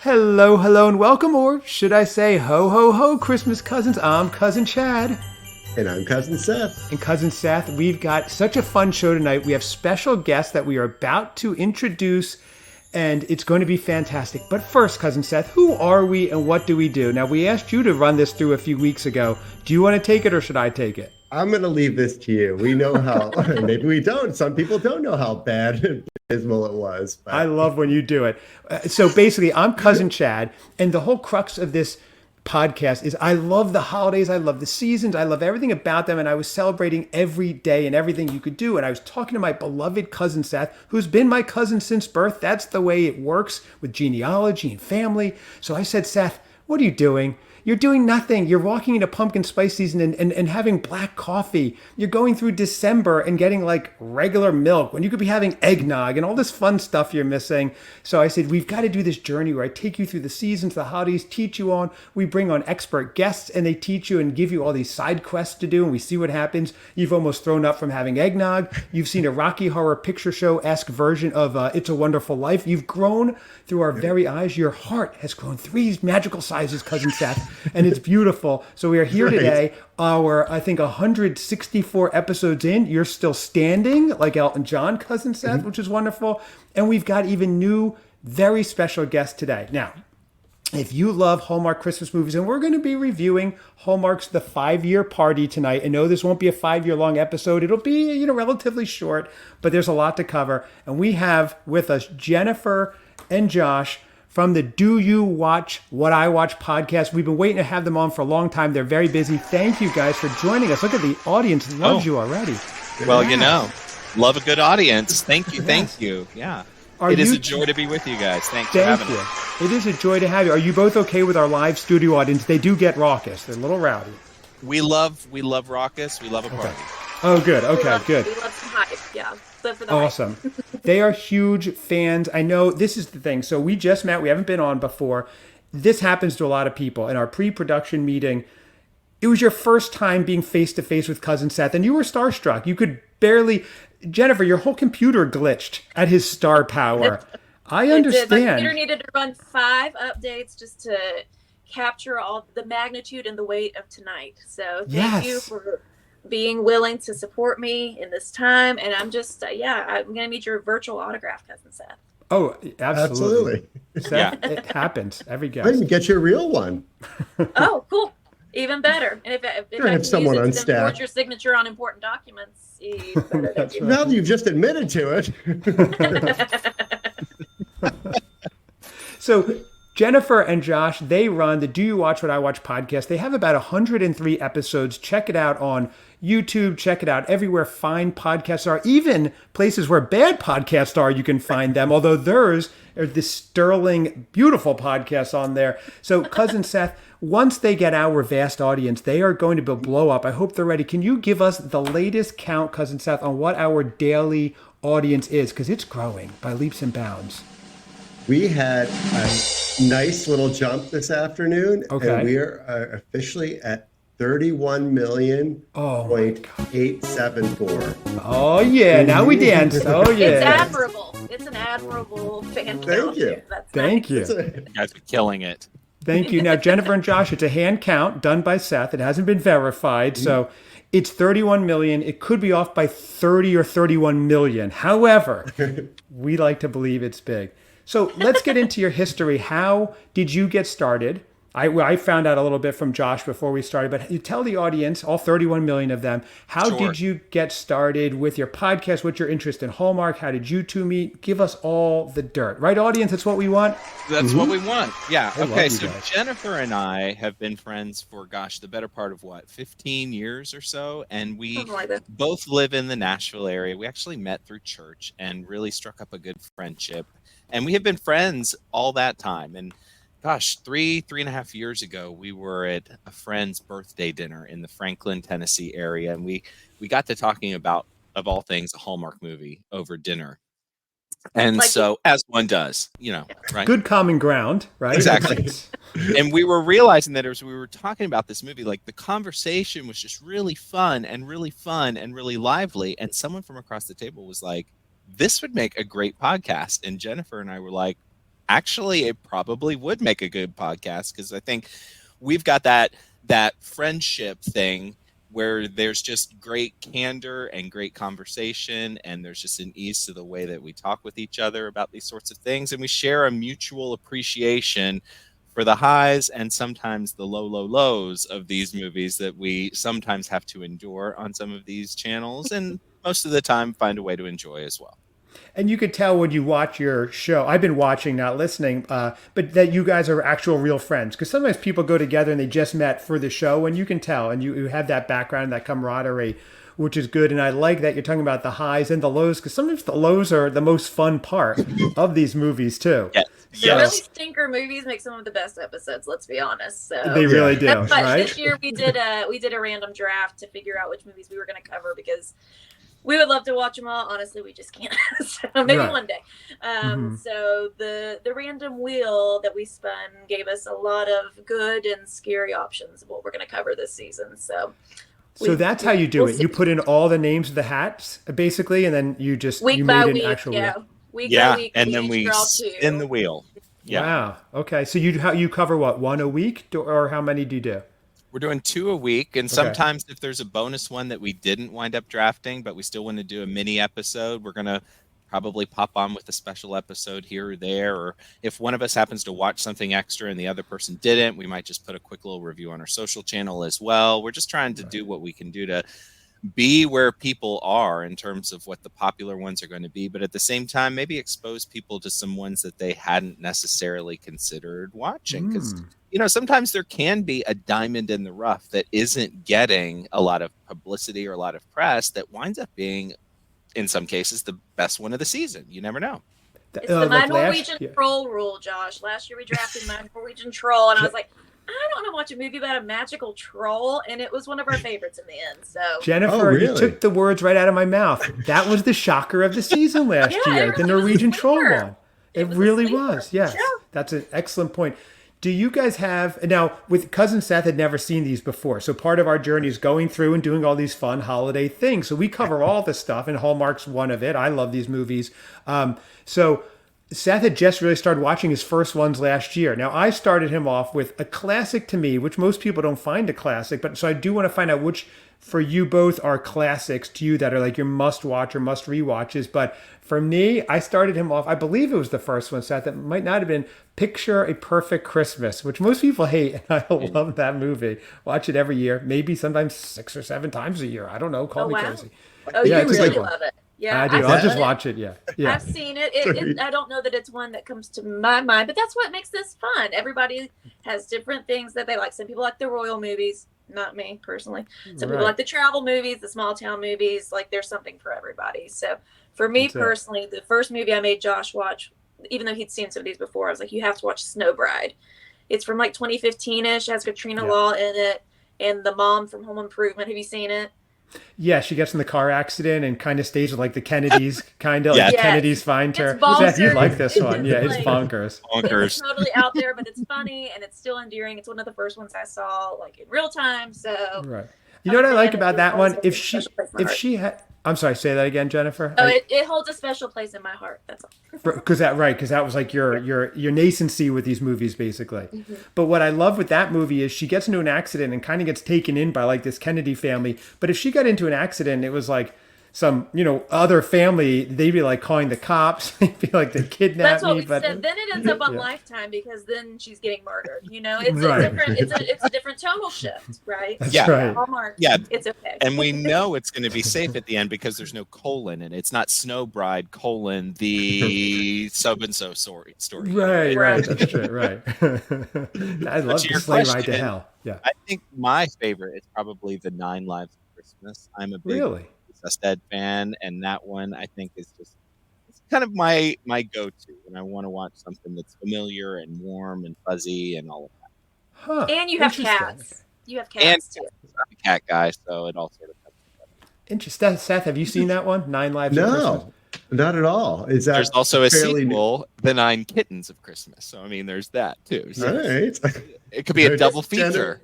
Hello, hello, and welcome, or should I say ho, ho, ho, Christmas cousins. I'm Cousin Chad. And I'm Cousin Seth. And Cousin Seth, we've got such a fun show tonight. We have special guests that we are about to introduce, and it's going to be fantastic. But first, Cousin Seth, who are we and what do we do? Now, we asked you to run this through a few weeks ago. Do you want to take it or should I take it? I'm going to leave this to you. We know how, maybe we don't. Some people don't know how bad and dismal it was. But. I love when you do it. So basically, I'm Cousin Chad, and the whole crux of this podcast is I love the holidays, I love the seasons, I love everything about them, and I was celebrating every day and everything you could do. And I was talking to my beloved cousin Seth, who's been my cousin since birth. That's the way it works with genealogy and family. So I said, Seth, what are you doing? You're doing nothing. You're walking into pumpkin spice season and having black coffee. You're going through December and getting like regular milk when you could be having eggnog and all this fun stuff you're missing. So I said, we've got to do this journey where I take you through the seasons, the holidays, teach you on. We bring on expert guests and they teach you and give you all these side quests to do. And we see what happens. You've almost thrown up from having eggnog. You've seen a Rocky Horror Picture Show-esque version of It's a Wonderful Life. You've grown through our very eyes. Your heart has grown 3 magical sizes, Cousin Seth. And it's beautiful. So we are here today, I think 164 episodes in. You're still standing like Elton John, Cousin Seth, which is wonderful. And we've got even new, very special guests today. Now, if you love Hallmark Christmas movies, and we're going to be reviewing Hallmark's The 5-Year Party tonight. I know this won't be a 5-year long episode. It'll be, relatively short, but there's a lot to cover. And we have with us Jennifer and Josh from the Do You Watch What I Watch podcast. We've been waiting to have them on for a long time. They're very busy. Thank you guys for joining us. Look at the audience loves you already. Well, love a good audience. Thank you. Thank you. Yeah. It is a joy to be with you guys. Thanks for having us. It is a joy to have you. Are you both okay with our live studio audience? They do get raucous. They're a little rowdy. We love raucous. We love a party. Oh, good. Okay, good. We love some hype. Yeah. For the awesome. They are huge fans. I know this is the thing. So we just met. We haven't been on before. This happens to a lot of people. In our pre-production meeting, it was your first time being face-to-face with Cousin Seth, and you were starstruck. You could barely... Jennifer, your whole computer glitched at his star power. I understand. My computer needed to run 5 updates just to capture all the magnitude and the weight of tonight. So thank you for being willing to support me in this time. And I'm just, I'm going to need your virtual autograph, Cousin Seth. Oh, absolutely. Seth, it happens every guest. I didn't get you a real one. Oh, cool. Even better. And if I can someone use on it to staff. import your signature on important documents, even better. That's right. Now that you've just admitted to it. So Jennifer and Josh, they run the Do You Watch What I Watch podcast. They have about 103 episodes. Check it out on YouTube. Check it out everywhere fine podcasts are. Even places where bad podcasts are, you can find them. Although theirs are the sterling, beautiful podcasts on there. So Cousin Seth, once they get our vast audience, they are going to blow up. I hope they're ready. Can you give us the latest count, Cousin Seth, on what our daily audience is? Because it's growing by leaps and bounds. We had a nice little jump this afternoon, and we are officially at 31,000,874. Oh yeah, now we dance. Oh yeah, it's admirable. It's an admirable fan count. Thank you. Thank you. You guys are killing it. Thank you. Now, Jennifer and Josh, it's a hand count done by Seth. It hasn't been verified, so it's 31 million. It could be off by 30 or 31 million. However, we like to believe it's big. So let's get into your history. How did you get started? I found out a little bit from Josh before we started, but you tell the audience, all 31 million of them, how did you get started with your podcast? What's your interest in Hallmark? How did you two meet? Give us all the dirt. Right, audience? That's what we want? That's what we want. Yeah. Okay, so guys. Jennifer and I have been friends for, the better part of 15 years or so, and we both live in the Nashville area. We actually met through church and really struck up a good friendship, and we have been friends all that time. And 3.5 years ago, we were at a friend's birthday dinner in the Franklin, Tennessee area. And we got to talking about, of all things, a Hallmark movie over dinner. And as one does, right? Good common ground, right? Exactly. And we were realizing that as we were talking about this movie, the conversation was just really fun and really lively. And someone from across the table was like, this would make a great podcast. And Jennifer and I were like, actually, it probably would make a good podcast, because I think we've got that friendship thing where there's just great candor and great conversation, and there's just an ease to the way that we talk with each other about these sorts of things, and we share a mutual appreciation for the highs and sometimes the lows of these movies that we sometimes have to endure on some of these channels, and most of the time find a way to enjoy as well. And you could tell when you watch your show, I've been watching, not listening, but that you guys are actual real friends. Because sometimes people go together and they just met for the show, and you can tell, and you have that background, that camaraderie, which is good. And I like that you're talking about the highs and the lows, because sometimes the lows are the most fun part of these movies too. Yes. The really stinker movies make some of the best episodes, let's be honest. So they really do, right? This year we did a random draft to figure out which movies we were going to cover, because we would love to watch them all. Honestly, we just can't. So maybe one day. So the random wheel that we spun gave us a lot of good and scary options of what we're going to cover this season. So that's how you do it. You put in all the names of the hats, basically, and then you just week you by made week, an actual wheel. Week by week, and then we spin the wheel. Yeah. Wow. Okay. So you cover what, one a week, or how many do you do? We're doing 2 a week, and sometimes if there's a bonus one that we didn't wind up drafting, but we still want to do a mini episode, we're going to probably pop on with a special episode here or there. Or if one of us happens to watch something extra and the other person didn't, we might just put a quick little review on our social channel as well. We're just trying to do what we can do to be where people are in terms of what the popular ones are going to be, but at the same time, maybe expose people to some ones that they hadn't necessarily considered watching. Because sometimes there can be a diamond in the rough that isn't getting a lot of publicity or a lot of press that winds up being, in some cases, the best one of the season. You never know. It's the My Norwegian Troll rule, Josh. Last year we drafted My Norwegian Troll, and I was like, I don't want to watch a movie about a magical troll, and it was one of our favorites in the end. So Jennifer, you took the words right out of my mouth. That was the shocker of the season last year, the Norwegian Troll one. It really was. Yes, that's an excellent point. Do you guys have, now with Cousin Seth had never seen these before, so part of our journey is going through and doing all these fun holiday things. So we cover all this stuff, and Hallmark's one of it. I love these movies. So Seth had just really started watching his first ones last year. Now, I started him off with a classic to me, which most people don't find a classic, but so I do want to find out which for you both are classics to you that are like your must watch or must rewatches. But for me, I started him off, I believe it was the first one, Seth, that might not have been Picture a Perfect Christmas, which most people hate, and I love that movie. Watch it every year, maybe sometimes 6 or 7 times a year. I don't know, call me crazy. Oh, you really love it. Yeah, I do. I'll just watch it. Yeah. I've seen it. I don't know that it's one that comes to my mind, but that's what makes this fun. Everybody has different things that they like. Some people like the royal movies, not me personally. Some people like the travel movies, the small town movies. Like there's something for everybody. So for me personally, the first movie I made Josh watch, even though he'd seen some of these before, I was like, you have to watch Snow Bride. It's from like 2015-ish. It has Katrina Law in it and the mom from Home Improvement. Have you seen it? Yeah, she gets in the car accident and kind of stays with like the Kennedys, kind of like the Kennedys find her. Seth, you like this one. Yeah, it's bonkers. It's totally out there, but it's funny and it's still endearing. It's one of the first ones I saw like in real time. So you know what I like about that one? If she had, I'm sorry, say that again, Jennifer. Oh, it holds a special place in my heart. That's all. Because that was like your nascency with these movies, basically. Mm-hmm. But what I love with that movie is she gets into an accident and kind of gets taken in by like this Kennedy family. But if she got into an accident, it was like some, other family, they'd be like calling the cops. They'd be like, they kidnapped me. But said. Then it ends up on Lifetime because then she's getting murdered. It's a different tonal shift, right? That's right. Hallmark, it's okay. And we know it's going to be safe at the end because there's no colon in it. It's not Snow Bride, the so-and-so story. Right. That's true, right. I love the sleigh ride to hell. Yeah. I think my favorite is probably the 9 Lives of Christmas. I'm a big Seth fan, and that one I think is just kind of my go-to when I want to watch something that's familiar and warm and fuzzy and all of that. Huh. And you have cats. You have cats too. I'm a cat guy, so it all sort of comes together. Interesting. Seth, have you seen that one? 9 Lives of Christmas? No, not at all. There's also a sequel, The 9 Kittens of Christmas. So I mean, there's that too. So all right. It could be a double feature.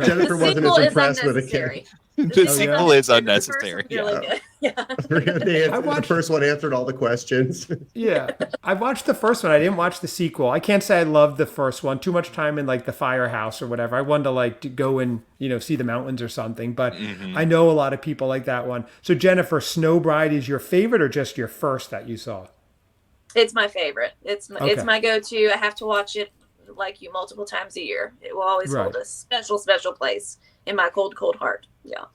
Jennifer wasn't as impressed with a kid. The sequel is unnecessary. Really good. Yeah. The first one answered all the questions. Yeah. I watched the first one. I didn't watch the sequel. I can't say I loved the first one. Too much time in like the firehouse or whatever. I wanted to like to go and, see the mountains or something. But I know a lot of people like that one. So Jennifer, Snow Bride is your favorite or just your first that you saw? It's my favorite. It's my go-to. I have to watch it like you multiple times a year. It will always hold a special place in my cold heart. Yeah.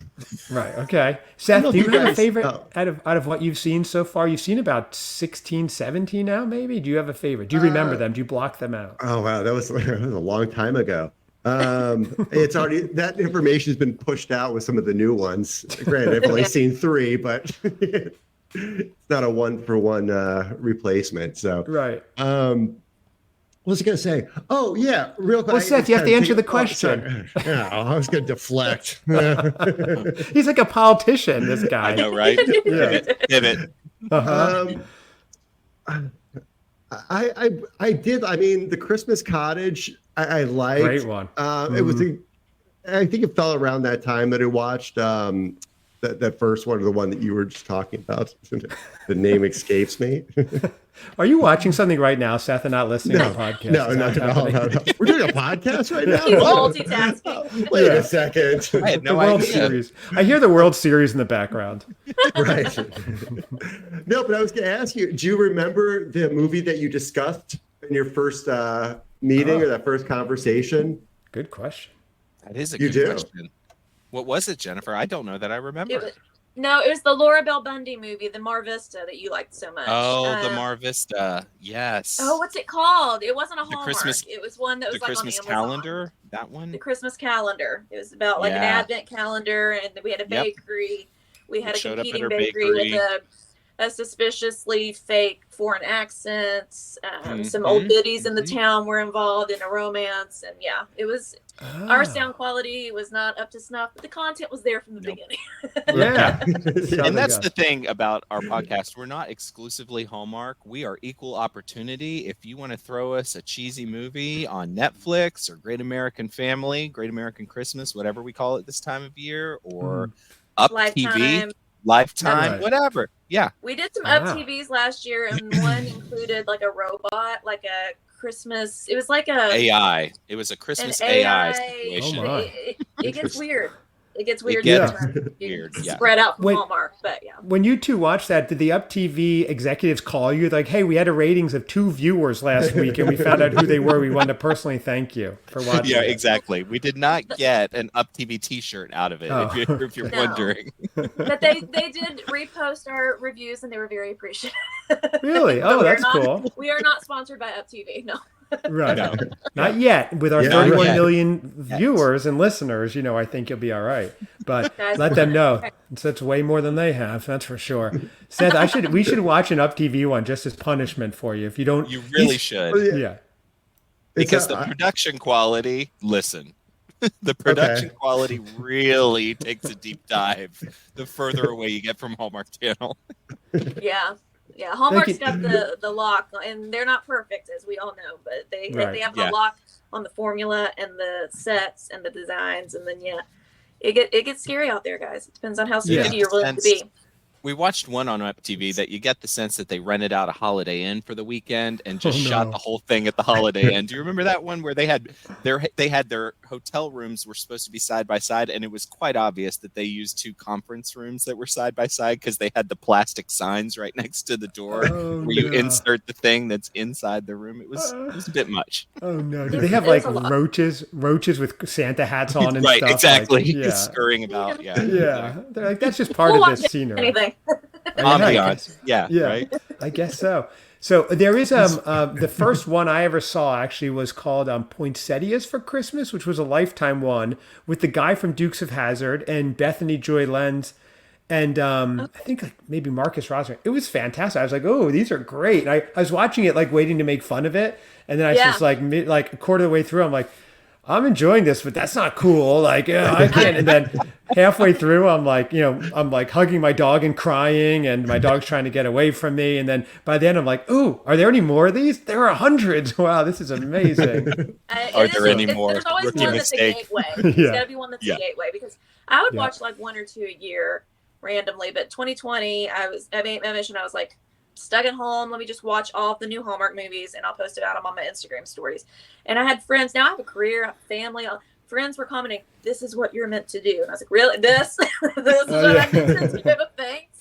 Right. Okay. Seth, do you have a favorite out of what you've seen so far? You've seen about 16, 17 now, maybe? Do you have a favorite? Do you remember them? Do you block them out? Oh, wow. That was a long time ago. It's already, that information has been pushed out with some of the new ones. Granted, I've only seen 3, but it's not a 1-for-1 replacement. So, right. What was I going to say? Oh, yeah, real quick. Well, Seth, you have to answer the question. I was going to deflect. He's like a politician, this guy. I know, right? Pivot. I did. I mean, the Christmas Cottage, I liked. Great one. It was. I think it fell around that time that I watched that first one, or the one that you were just talking about. The name escapes me. Are you watching something right now, Seth, and not listening to the podcast? No. We're doing a podcast right now? He's multitasking. Wait a second. I had no World idea. Series. I hear the World Series in the background. Right. No, but I was going to ask you, do you remember the movie that you discussed in your first meeting or that first conversation? Good question. That is a good question. What was it, Jennifer? I don't know that I remember. It was the Laura Bell Bundy movie, the Mar Vista, that you liked so much. Oh, the Mar Vista. Yes. Oh, what's it called? It wasn't a Hallmark. It was one that was the like Christmas on Amazon. Calendar. That one. The Christmas Calendar. It was about like an advent calendar, and we had a bakery. We had a competing bakery with a suspiciously fake foreign accents. Some old biddies in the town were involved in a romance, and it was. Our sound quality was not up to snuff, but the content was there from the beginning. Yeah. And that's the thing about our podcast. We're not exclusively Hallmark. We are equal opportunity. If you want to throw us a cheesy movie on Netflix or Great American Family, Great American Christmas, whatever we call it this time of year, or Up TV, Lifetime, whatever. Yeah. We did some Up TVs last year, and one included like a robot, like a Christmas. It was like a AI. It was a Christmas AI situation. Oh my. It gets weird. It gets weird. Weird. Spread out from Hallmark, but When you two watched that, did the Up TV executives call you like, "Hey, we had a ratings of 2 viewers last week, and we found out who they were. We wanted to personally thank you for watching." Yeah, exactly. We did not get an Up TV T-shirt out of it. If you're wondering. But they did repost our reviews, and they were very appreciative. Really? Oh, that's cool. We are not sponsored by Up TV. No. Right. No. Not yet. With our 31 million viewers and listeners, I think you'll be all right. But let them know. It's way more than they have. That's for sure. Seth, we should watch an Up TV one just as punishment for you. If you don't, you really should. Yeah. Because the production quality, the production quality really takes a deep dive the further away you get from Hallmark Channel. Yeah, Hallmark's got the lock, and they're not perfect, as we all know, but they have the lock on the formula and the sets and the designs, and then it gets scary out there, guys. It depends on how stupid you're willing to be. We watched one on Up TV that you get the sense that they rented out a Holiday Inn for the weekend and just shot the whole thing at the Holiday Inn. Do you remember that one where they had their hotel rooms were supposed to be side by side, and it was quite obvious that they used 2 conference rooms that were side by side because they had the plastic signs right next to the door where you insert the thing that's inside the room. It was a bit much. Oh no! Do they have like roaches with Santa hats on and stuff? Right, exactly. Like, scurrying about. Yeah. They're like, that's just part of this scenery. Anything. Ambiance. Yeah. Right. I guess so. So there is the first one I ever saw actually was called Poinsettias for Christmas, which was a Lifetime one with the guy from Dukes of Hazzard and Bethany Joy Lenz and I think like maybe Marcus Rosner. It was fantastic. I was like, oh, these are great. And I was watching it like waiting to make fun of it, and then I was like a quarter of the way through, I'm like, I'm enjoying this, but that's not cool. Like, I can't. And then halfway through, I'm like hugging my dog and crying, and my dog's trying to get away from me. And then by the end, I'm like, ooh, are there any more of these? There are hundreds. Wow, this is amazing. Are there any more? There's always Rookie one mistake. that's a gateway. There's got to be one that's a gateway, because I would watch like 1 or 2 a year randomly, but 2020, I mentioned I was like stuck at home. Let me just watch all of the new Hallmark movies, and I'll post about them on my Instagram stories. And I had friends. Now I have a career, I have a family. Friends were commenting, "This is what you're meant to do," and I was like, "Really? This is what I'm meant to do?" Thanks.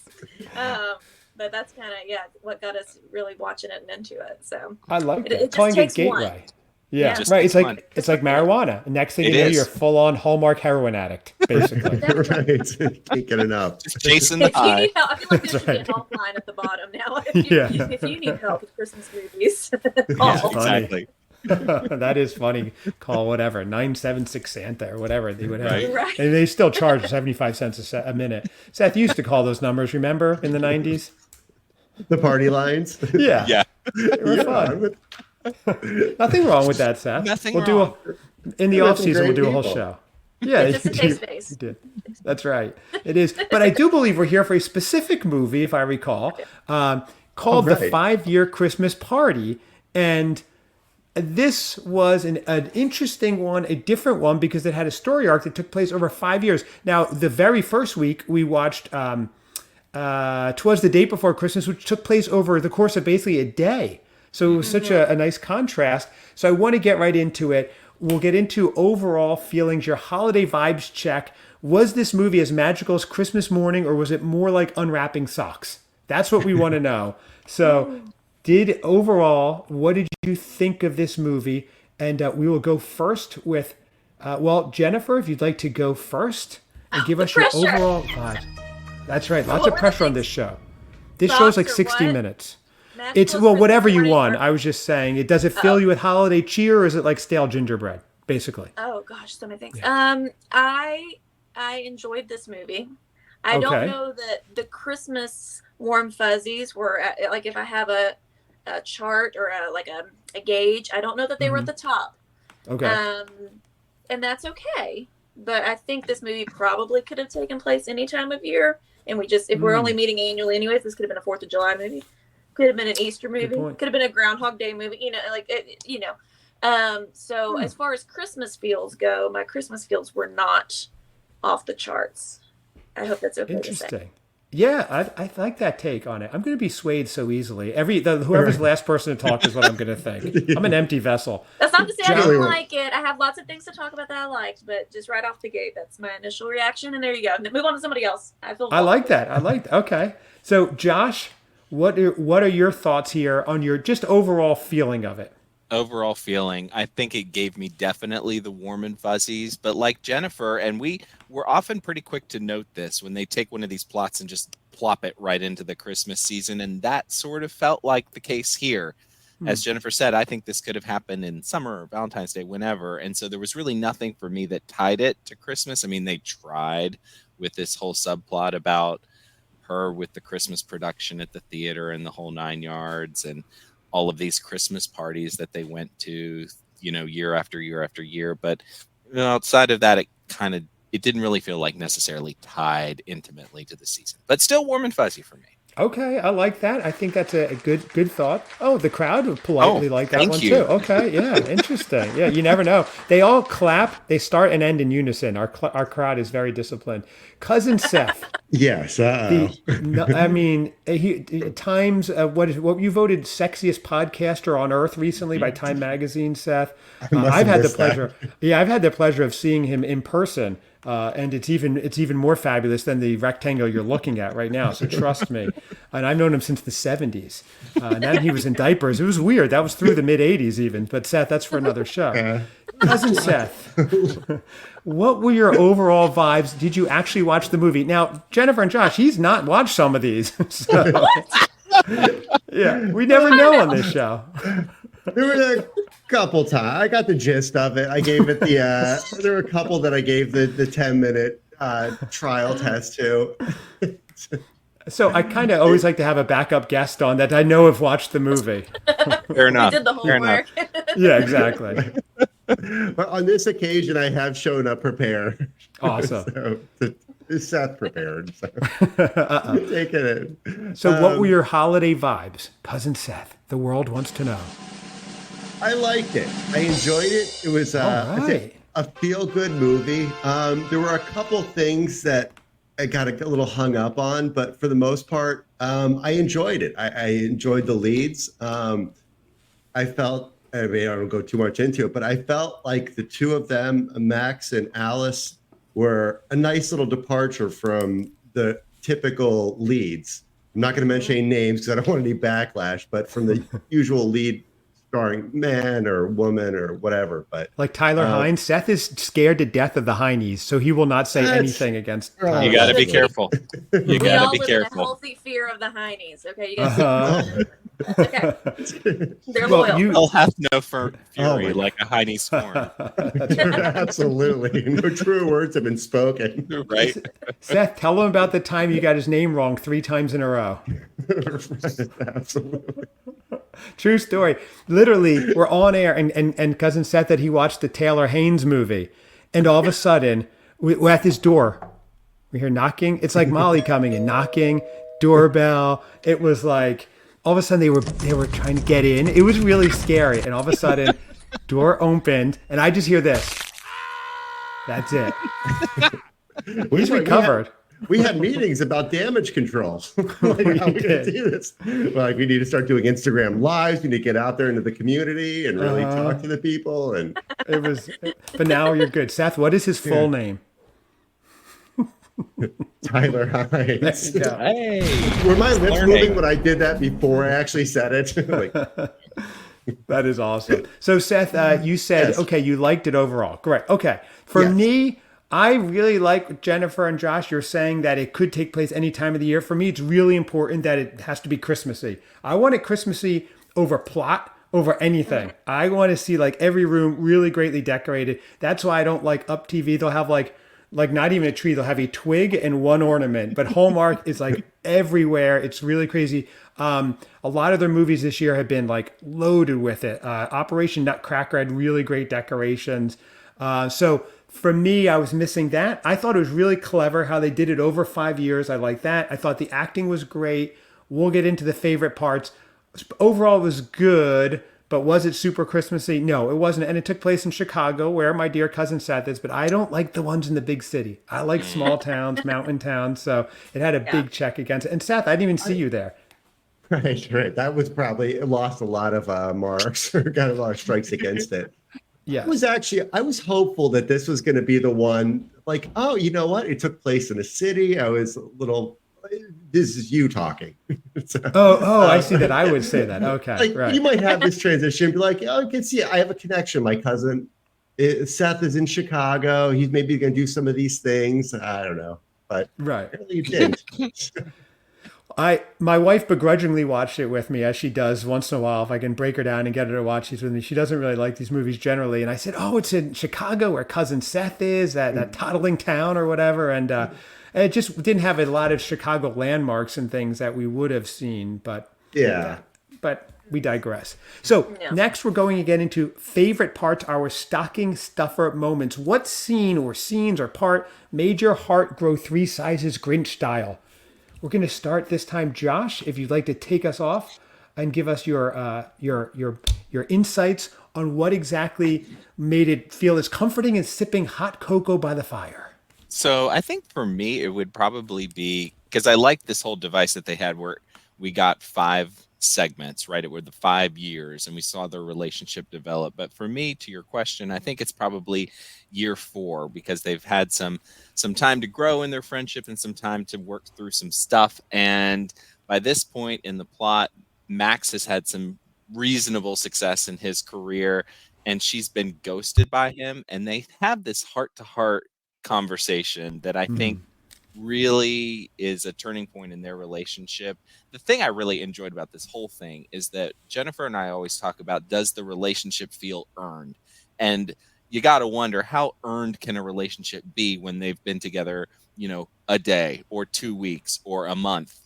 But that's kind of what got us really watching it and into it. So I like it. It Calling just it takes one. gateway. Yeah, Just right. takes It's one. like marijuana. Next thing you know, you're a full-on Hallmark heroin addict, basically. Right. Can't get enough. Just chasing the If you high. need help, I feel like there should be a helpline at the bottom now. If you need help with Christmas movies, call. Exactly. That is funny. Call whatever 976 Santa or whatever they would have, Right. and they still charge 75 cents a minute. Seth used to call those numbers. Remember in the 90s? The party lines. Yeah, Yeah. they were fun. Nothing wrong with that, Seth. Nothing we'll wrong. In the They're off some season, we'll great do a whole people. show. Yeah, It's just a safe space. you did. That's right. It is. But I do believe we're here for a specific movie, if I recall, called The 5-Year Christmas Party. And this was an interesting one, a different one, because it had a story arc that took place over 5 years. Now, the very first week, we watched 'Twas the Day Before Christmas, which took place over the course of basically a day. So it was such a nice contrast. So I want to get right into it. We'll get into overall feelings, your holiday vibes check. Was this movie as magical as Christmas morning, or was it more like unwrapping socks? That's what we want to know. So overall, what did you think of this movie? And we will go first with, Jennifer, if you'd like to go first and give us your overall vibe. That's right. Lots of pressure on this show. This show's like 60 minutes. It's whatever you want. I was just saying, does it fill you with holiday cheer, or is it like stale gingerbread, basically? Oh gosh, so many things. I enjoyed this movie. I don't know that the Christmas warm fuzzies were like, if I have a chart or a gauge, I don't know that they were at the top. Okay. And that's okay. But I think this movie probably could have taken place any time of year. And if we're only meeting annually anyways, this could have been a 4th of July movie. Could have been an Easter movie. Could have been a Groundhog Day movie. So as far as Christmas feels go, my Christmas feels were not off the charts. I hope that's okay. Interesting. Yeah, I like that take on it. I'm going to be swayed so easily. Whoever's the last person to talk is what I'm going to think. I'm an empty vessel. That's not to say I didn't like it. I have lots of things to talk about that I liked, but just right off the gate, that's my initial reaction. And there you go. And then move on to somebody else. I like that. Okay. So, Josh, what are your thoughts here on your just overall feeling of it? Overall feeling, I think it gave me definitely the warm and fuzzies, but like Jennifer, and we're often pretty quick to note this when they take one of these plots and just plop it right into the Christmas season, and that sort of felt like the case here. As Jennifer said, I think this could have happened in summer or Valentine's Day, whenever, and so there was really nothing for me that tied it to Christmas. I mean, they tried with this whole subplot about her with the Christmas production at the theater and the whole 9 yards, and all of these Christmas parties that they went to, year after year after year. But outside of that, it didn't really feel like necessarily tied intimately to the season, but still warm and fuzzy for me. Okay, I like that. I think that's a good thought. Oh, the crowd would politely like that one too. Okay, yeah, interesting. Yeah, you never know. They all clap. They start and end in unison. Our crowd is very disciplined. Cousin Seth. Yes. Times. What you voted sexiest podcaster on earth recently by Time Magazine, Seth. I've had the pleasure. Yeah, I've had the pleasure of seeing him in person. And it's even more fabulous than the rectangle you're looking at right now. So trust me. And I've known him since the 70s. And then he was in diapers. It was weird. That was through the mid 80s even. But Seth, that's for another show. Cousin Seth, what were your overall vibes? Did you actually watch the movie? Now, Jennifer and Josh, he's not watched some of these. So, yeah, we never know on this show. There were a couple times. I got the gist of it. I gave it there were a couple that I gave the 10-minute trial test to. So I kind of always like to have a backup guest on that I know have watched the movie. Fair enough. We did the homework. Yeah, exactly. But on this occasion, I have shown up prepared. Awesome. Seth prepared. So taking it. So what were your holiday vibes? Cousin Seth, the world wants to know. I liked it. I enjoyed it. It was All right. a feel-good movie. There were a couple things that I got a little hung up on, but for the most part, I enjoyed it. I enjoyed the leads. I felt, I mean, I don't go too much into it, but I felt like the two of them, Max and Alice, were a nice little departure from the typical leads. I'm not going to mention any names because I don't want any backlash, but from the usual lead starring man or woman or whatever. But like Tyler Hines, Seth is scared to death of the Heinies, so he will not say anything against Tyler. You got to be careful. You got to be careful. In a healthy fear of the Heinies. Okay, you guys. Okay. They're loyal. They'll have no fury like a Heine scorn. Absolutely. No true words have been spoken. Right? Seth, tell him about the time you got his name wrong 3 times in a row. Absolutely. True story. Literally, we're on air, and cousin Seth that he watched the Taylor Haynes movie, and all of a sudden, we're at this door. We hear knocking. It's like Molly coming and knocking, doorbell. It was like all of a sudden they were trying to get in. It was really scary, and all of a sudden, door opened, and I just hear this. That's it. He's recovered. We had meetings about damage control. Like, how we gonna do this? Like, we need to start doing Instagram lives. We need to get out there into the community and really talk to the people. And it was, but now you're good. Seth, what is his full name? Tyler Hines. Hey, were my lips moving when I did that before I actually said it? Like, that is awesome. So Seth, you said, okay, you liked it overall. Correct. Okay. For me, I really like Jennifer and Josh. You're saying that it could take place any time of the year. For me, it's really important that it has to be Christmassy. I want it Christmassy over plot, over anything. I want to see like every room really greatly decorated. That's why I don't like Up TV. They'll have like not even a tree. They'll have a twig and one ornament. But Hallmark is like everywhere. It's really crazy. A lot of their movies this year have been like loaded with it. Operation Nutcracker had really great decorations. So for me, I was missing that. I thought it was really clever how they did it over 5 years. I like that. I thought the acting was great. We'll get into the favorite parts. Overall, it was good, but was it super Christmassy? No, it wasn't. And it took place in Chicago, where my dear cousin Seth is, but I don't like the ones in the big city. I like small towns, mountain towns. So it had a big check against it. And Seth, I didn't even see you there. Right. That was probably, it lost a lot of marks or got a lot of strikes against it. Yeah. I was hopeful that this was going to be the one, like, oh, you know what? It took place in a city. I was a little, this is you talking. So, I see that. I would say that. Okay. Like, right. You might have this transition, be like, oh, I can see it. I have a connection. My cousin, Seth, is in Chicago. He's maybe going to do some of these things. I don't know. But apparently you didn't. My wife begrudgingly watched it with me, as she does once in a while. If I can break her down and get her to watch these with me, she doesn't really like these movies generally. And I said, "Oh, it's in Chicago, where cousin Seth is, that toddling town or whatever." And it just didn't have a lot of Chicago landmarks and things that we would have seen. But but we digress. So next, we're going to get into favorite parts, our stocking stuffer moments. What scene or scenes or part made your heart grow 3 sizes Grinch style? We're going to start this time, Josh, if you'd like to take us off and give us your insights on what exactly made it feel as comforting as sipping hot cocoa by the fire. So I think for me, it would probably be, because I like this whole device that they had where we got 5 segments, right? It were the 5 years and we saw their relationship develop. But for me, to your question, I think it's probably year 4, because they've had some time to grow in their friendship and some time to work through some stuff. And by this point in the plot, Max has had some reasonable success in his career and she's been ghosted by him. And they have this heart-to-heart conversation that I think really is a turning point in their relationship. The thing I really enjoyed about this whole thing is that Jennifer and I always talk about, does the relationship feel earned? And you got to wonder, how earned can a relationship be when they've been together, a day or 2 weeks or a month,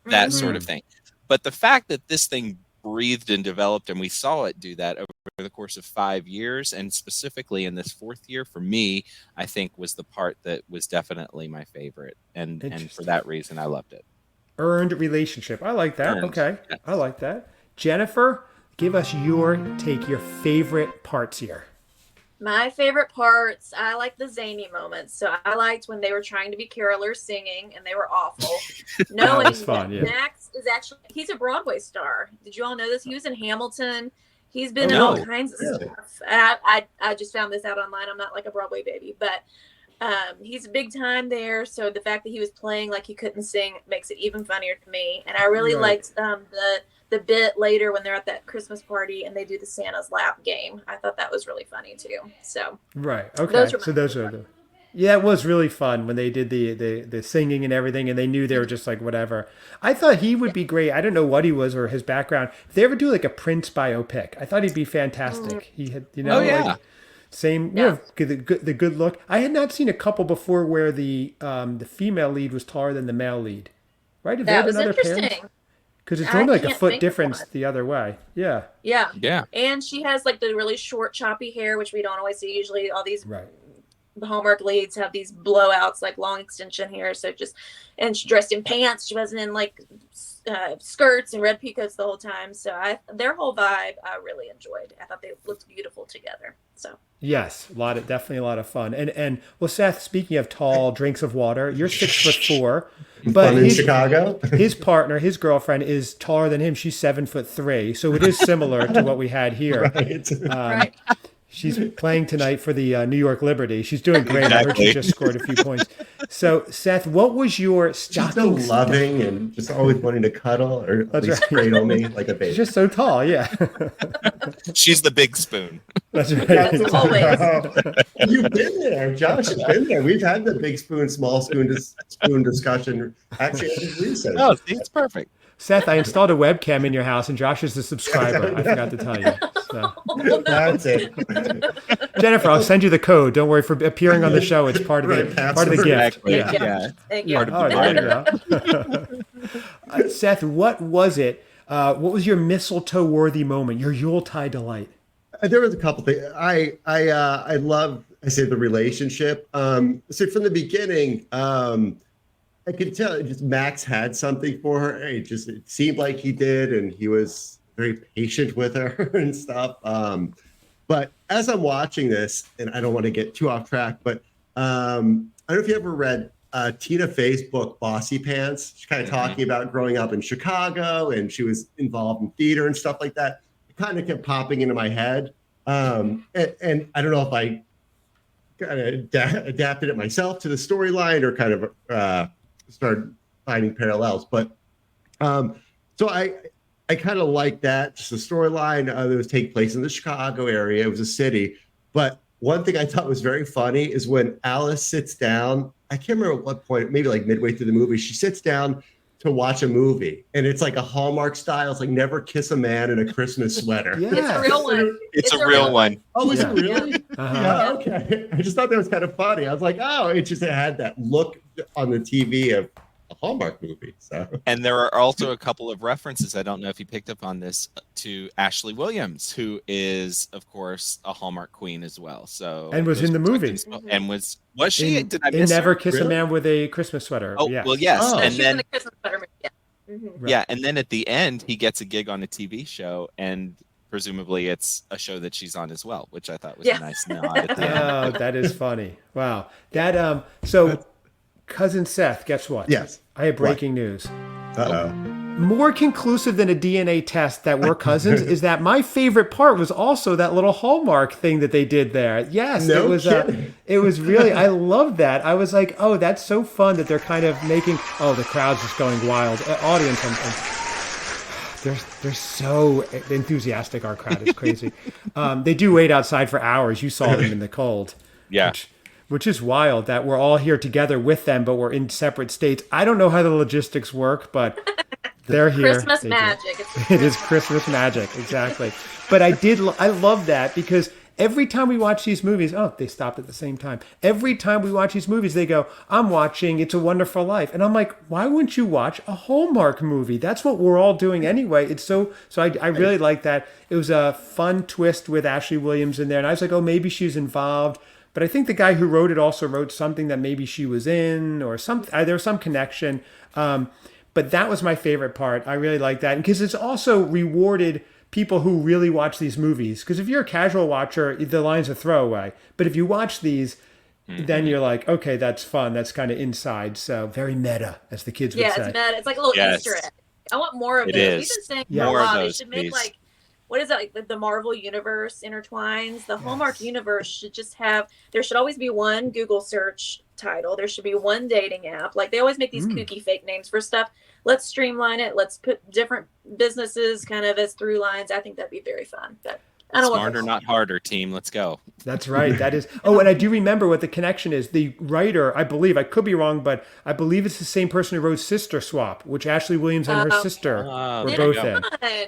that sort of thing. But the fact that this thing breathed and developed and we saw it do that over the course of 5 years, and specifically in this 4th year, for me, I think was the part that was definitely my favorite. And for that reason, I loved it. Earned relationship. I like that. Earned. Okay. Yes. I like that. Jennifer, give us your favorite parts here. My favorite parts, I like the zany moments. So I liked when they were trying to be carolers singing and they were awful. Knowing was fun, that yeah. Max is actually, he's a Broadway star. Did you all know this? He was in Hamilton. He's been in no. all kinds of stuff. And I just found this out online. I'm not like a Broadway baby, but he's big time there. So the fact that he was playing like he couldn't sing makes it even funnier to me. And I really liked the bit later when they're at that Christmas party and they do the Santa's lap game. I thought that was really funny too. So right, okay. So those are the. Yeah, it was really fun when they did the singing and everything, and they knew they were just like whatever. I thought he would be great. I don't know what he was or his background. If they ever do like a Prince biopic, I thought he'd be fantastic. He had, like, same, the good look. I had not seen a couple before where the female lead was taller than the male lead. Right? Have that was another interesting. Because it's only like a foot difference the other way. Yeah. Yeah. Yeah. And she has like the really short, choppy hair, which we don't always see. Usually all these Hallmark leads have these blowouts, like long extension hair. So and she dressed in pants. She wasn't in like skirts and red peacoats the whole time. So their whole vibe, I really enjoyed. I thought they looked beautiful together. So. Yes, definitely a lot of fun. And well, Seth, speaking of tall drinks of water, you're 6'4", but in Chicago, his partner, his girlfriend, is taller than him. She's 7'3", so it is similar to what we had here. Right. She's playing tonight for the New York Liberty. She's doing great. I heard she just scored a few points. So, Seth, what was your stocking? She's so loving and just always wanting to cuddle or at least cradle me like a baby. She's just so tall, yeah. She's the big spoon. That's right. That's always. You've been there. Josh has been there. We've had the big spoon, small spoon discussion. Actually, recently. Oh, see, it's perfect. Seth, I installed a webcam in your house, and Josh is a subscriber. I forgot to tell you. So. That's it. Jennifer, I'll send you the code. Don't worry, for appearing on the show. It's part of the gift. Exactly. Yeah. Thank you. There you go. Seth, what was it? What was your mistletoe-worthy moment? Your Yuletide delight? There was a couple things. I love. I say the relationship. So from the beginning, I could tell just Max had something for her. It seemed like he did, and he was very patient with her and stuff. But as I'm watching this, and I don't want to get too off track, but I don't know if you ever read Tina Fey's book, Bossy Pants. She's kind of talking about growing up in Chicago, and she was involved in theater and stuff like that. It kind of kept popping into my head. And I don't know if I kind of adapted it myself to the storyline or kind of started finding parallels. But so I kind of like that, just the storyline. That was take place in the Chicago area. It was a city. But one thing I thought was very funny is when Alice sits down, I can't remember at what point, maybe like midway through the movie, she sits down to watch a movie. And it's like a Hallmark style. It's like Never Kiss a Man in a Christmas Sweater. Yeah. It's a real one. It's a real one. Oh, is it really? Uh-huh. Yeah, okay. I just thought that was kind of funny. I was like, oh, it had that look on the TV of a Hallmark movie. So, and there are also a couple of references. I don't know if you picked up on this, to Ashley Williams, who is, of course, a Hallmark queen as well. So and was in the movie. And was she? Did I miss Never her? Kiss a Man with a Christmas Sweater? Oh, yes. well, yes. Oh. And She was then in the Christmas sweater movie. Yeah. Mm-hmm. yeah, and then at the end, he gets a gig on a TV show, and presumably it's a show that she's on as well, which I thought was a nice nod at the end. Oh, that is funny. Wow. That so cousin Seth, guess what? yes. I have breaking news. Uh-oh. More conclusive than a DNA test that we're cousins is that my favorite part was also that little Hallmark thing that they did there. Yes, No it was kidding. it was really, I loved that. I was like, oh, that's so fun that they're kind of making, oh, the crowd's just going wild. Audience, they're so enthusiastic. Our crowd is crazy. They do wait outside for hours. You saw them in the cold. Yeah. Which is wild that we're all here together with them, but we're in separate states. I don't know how the logistics work, but they're here. Christmas They magic. It is Christmas magic, exactly. But I love that because every time we watch these movies, they stopped at the same time. Every time we watch these movies, they go, I'm watching It's a Wonderful Life. And I'm like, why wouldn't you watch a Hallmark movie? That's what we're all doing anyway. It's so I really like that. It was a fun twist with Ashley Williams in there. And I was like, maybe she's involved. But I think the guy who wrote it also wrote something that maybe she was in or something. There was some connection. But that was my favorite part. I really like that because it's also rewarded people who really watch these movies, because if you're a casual watcher, the line's a throwaway. But if you watch these, then you're like, okay, that's fun. That's kind of inside. So very meta, as the kids would say. Yeah, it's meta. It's like a little Easter egg. I want more of those. We've been saying more of they those, should make please. like, what is that, like the Marvel universe intertwines? The Hallmark universe should just have, there should always be one Google search title. There should be one dating app. Like they always make these kooky fake names for stuff. Let's streamline it. Let's put different businesses kind of as through lines. I think that'd be very fun. But I don't Smarter, not harder, team. Let's go. That's right. That is. Oh, and I do remember what the connection is. The writer, I believe, I could be wrong, but I believe it's the same person who wrote Sister Swap, which Ashley Williams and her sister were both in.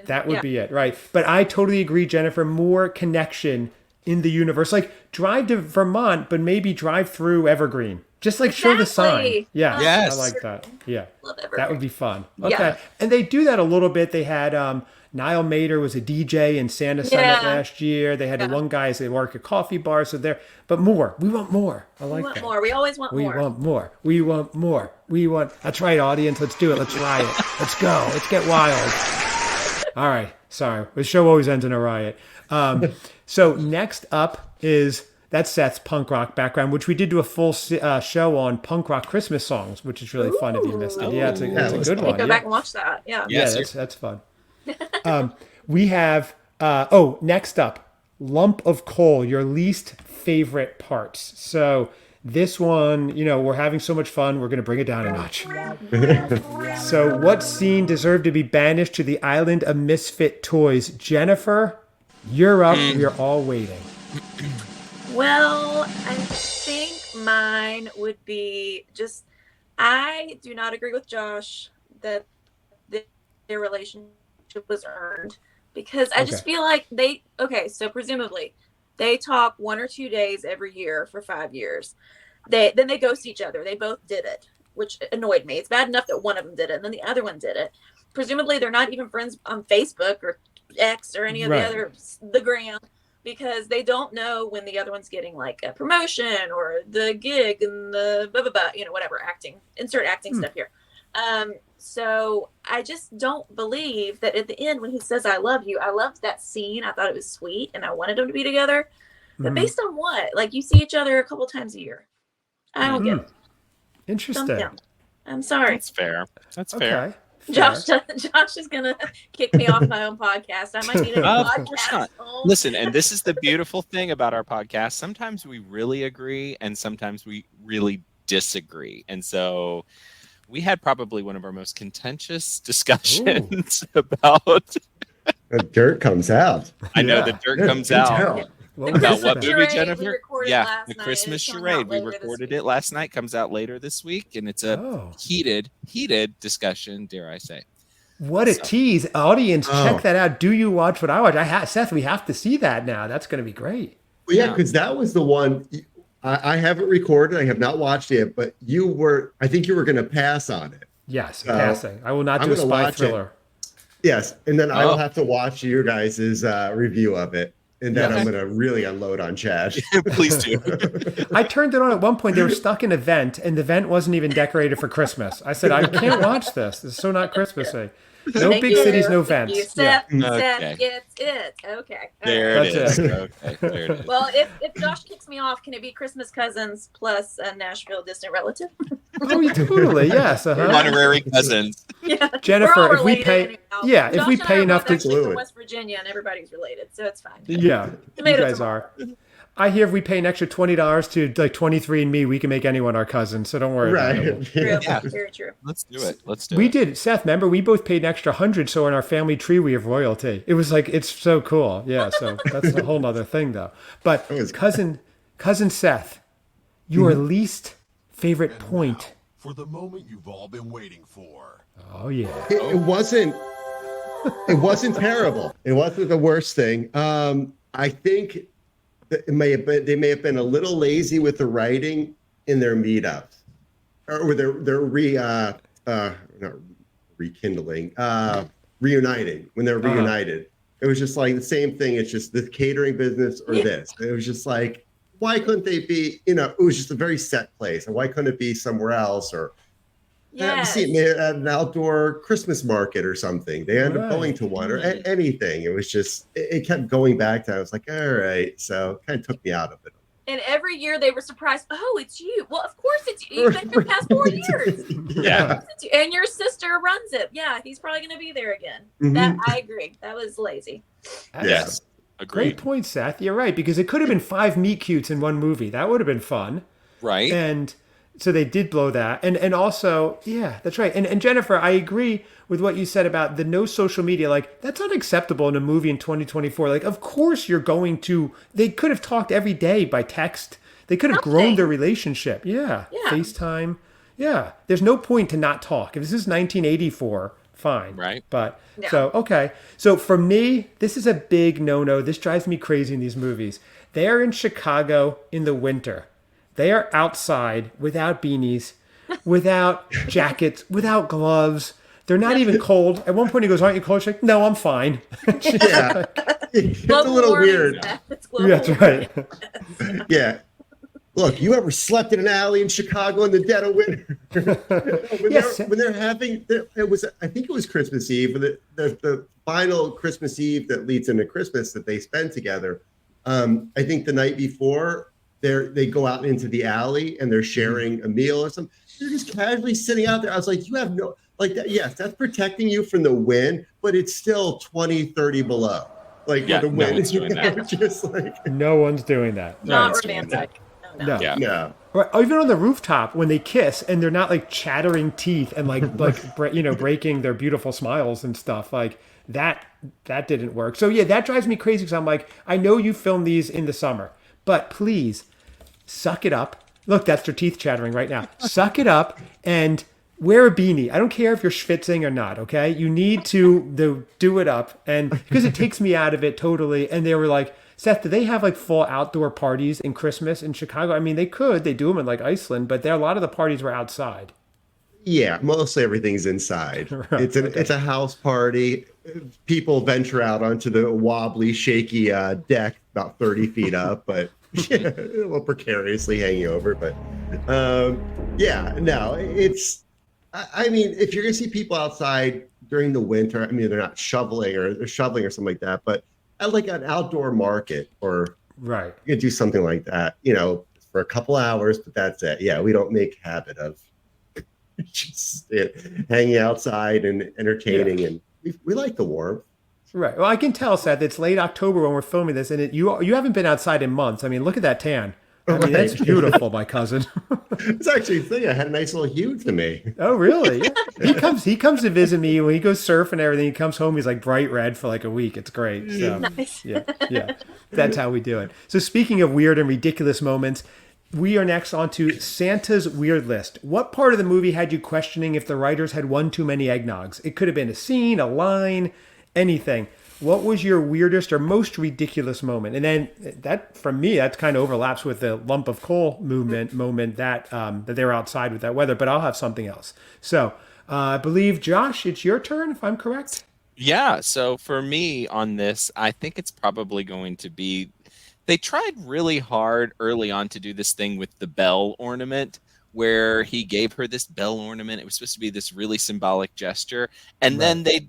That would be it, right? But I totally agree, Jennifer. More connection in the universe, like drive to Vermont, but maybe drive through Evergreen. Just like show the sign. Yeah, Yes. I like that. Yeah, Love that would be fun. Okay, Yeah. and they do that a little bit. They had Niall Mater was a DJ in Santa Summit last year. They had one guy as they work at coffee bars. So there, but more. We want more. I like that. We want more. We always want We more. want more. We want more. We want. That's right, audience. Let's do it. Let's riot. Let's go. Let's get wild. All right. Sorry. The show always ends in a riot. So next up is that's Seth's punk rock background, which we did do a full show on punk rock Christmas songs, which is really fun if you missed it. Yeah, it's a good one. Go back and watch that. Yeah. Yeah, that's fun. We have next up, lump of coal, your least favorite parts. So this one, we're having so much fun, we're going to bring it down a notch. So what scene deserved to be banished to the island of misfit toys? Jennifer, you're up. We're all waiting. Well, I think mine would be just, I do not agree with Josh that their relationship was earned, because I just feel like so presumably they talk 1 or 2 days every year for 5 years. Then they ghost each other. They both did it, which annoyed me. It's bad enough that one of them did it and then the other one did it. Presumably they're not even friends on Facebook or X or any of the other, the gram, because they don't know when the other one's getting like a promotion or the gig and the blah, blah, blah, whatever, insert acting stuff here. So I just don't believe that at the end when he says, I love you, I loved that scene. I thought it was sweet and I wanted them to be together. But based on what? Like you see each other a couple times a year. I don't get it. Interesting. I'm sorry. That's fair. That's fair. Josh is going to kick me off my own podcast. I might need a podcast. Listen, and this is the beautiful thing about our podcast. Sometimes we really agree and sometimes we really disagree. And so we had probably one of our most contentious discussions about the dirt comes out. I know the dirt comes out. About what movie, Jennifer? Yeah, the Christmas charade. We recorded it last night. Comes out later this week, and it's a heated discussion, dare I say. What a tease. Audience, check that out. Do you watch what I watch? Seth, we have to see that now. That's going to be great. Well, yeah, because that was the one. I haven't recorded. I have not watched it, but I think you were going to pass on it. Yes, passing. I will not do a spy thriller. Yes, and then I will have to watch your guys' review of it. And then I'm going to really unload on Chad. Please do. I turned it on at one point. They were stuck in a vent, and the vent wasn't even decorated for Christmas. I said, I can't watch this. This is so not Christmassy. No big cities, no vents. Seth gets it. Okay. There it is. Okay, there it is. Well, if Josh kicks me off, can it be Christmas cousins plus a Nashville distant relative? Oh, totally. Yes. Honorary cousins. Yeah. Jennifer, if we pay, if we pay enough to from West Virginia, and everybody's related, so it's fine. Yeah, you guys are. I hear if we pay an extra $20 to like 23andMe, we can make anyone our cousin. So don't worry about it. True. Yeah. Very true. Let's do it. We did, Seth. Remember, we both paid an extra $100. So in our family tree, we have royalty. It was like it's so cool. Yeah. So that's a whole nother thing, though. But cousin Seth, your least favorite point for the moment you've all been waiting for. Oh yeah. It wasn't terrible. It wasn't the worst thing. I think they may have been a little lazy with the writing in their meetups, or their reuniting when they're reunited. It was just like the same thing. It's just the catering business or this. It was just like, why couldn't they be? It was just a very set place, and why couldn't it be somewhere else? Or I've Yes. seen it at an outdoor Christmas market or something. They end up going to one or anything. It was just, it kept going back to, I was like, all right. So it kind of took me out of it. And every year they were surprised. Oh, it's you. Well, of course it's you. You've been for the past 4 years. Yeah. And your sister runs it. Yeah, he's probably going to be there again. Mhm. That I agree. That was lazy. Yes. Agreed. Great point, Seth. You're right, because it could have been 5 meet cutes in one movie. That would have been fun. Right. And so they did blow that. And also, yeah, that's right. And Jennifer, I agree with what you said about the no social media. Like, that's unacceptable in a movie in 2024. Like, of course you're going to, they could have talked every day by text. They could have grown their relationship. Yeah. FaceTime. Yeah. There's no point to not talk. If this is 1984, fine. Right. But so, okay. So for me, this is a big no-no. This drives me crazy in these movies. They are in Chicago in the winter. They are outside without beanies, without jackets, without gloves. They're not even cold. At one point he goes, aren't you cold? She's like, no, I'm fine. Yeah. It's a little weird. That's right. Yeah. Look, you ever slept in an alley in Chicago in the dead of winter? when they're having, it was, I think it was Christmas Eve, the final Christmas Eve that leads into Christmas that they spend together. I think the night before, they go out into the alley and they're sharing a meal or something. They're just casually sitting out there. I was like, you have no, like that. Yes, that's protecting you from the wind, but it's still 20, 30 below. Like the wind is just like. No one's doing that. Not romantic. No. Yeah. Or even on the rooftop when they kiss and they're not like chattering teeth and like breaking their beautiful smiles and stuff like that didn't work. So yeah, that drives me crazy because I'm like, I know you filmed these in the summer, but please suck it up. Look, that's their teeth chattering right now. Suck it up and wear a beanie. I don't care if you're schwitzing or not, okay? You need to do it up, and because it takes me out of it totally. And they were like, Seth, do they have like full outdoor parties in Christmas in Chicago? I mean, they could. They do them in like Iceland, but a lot of the parties were outside. Yeah, mostly everything's inside. Right, It's a house party. People venture out onto the wobbly, shaky deck about 30 feet up, but a little precariously hanging over. But it's. I mean, if you're gonna see people outside during the winter, I mean, they're not shoveling or something like that, but at like an outdoor market or right, you could do something like that, for a couple hours, but that's it. Yeah, we don't make habit of just hanging outside and entertaining, and we like the warmth. Right. Well, I can tell, Seth, it's late October when we're filming this, and you haven't been outside in months. I mean, look at that tan. I mean, that's beautiful, my cousin. It's actually a thing. I had a nice little hue to me. Oh, really? Yeah. He comes to visit me when he goes surfing and everything. He comes home, he's like bright red for like a week. It's great. So, Nice. Yeah. That's how we do it. So speaking of weird and ridiculous moments, we are next on to Santa's Weird List. What part of the movie had you questioning if the writers had one too many eggnogs? It could have been a scene, a line, anything. What was your weirdest or most ridiculous moment? And then that, for me, that kind of overlaps with the lump of coal moment that they were outside with that weather, but I'll have something else. So I believe, Josh, it's your turn, if I'm correct. Yeah. So for me on this, I think it's probably going to be, they tried really hard early on to do this thing with the bell ornament, where he gave her this bell ornament. It was supposed to be this really symbolic gesture. And then they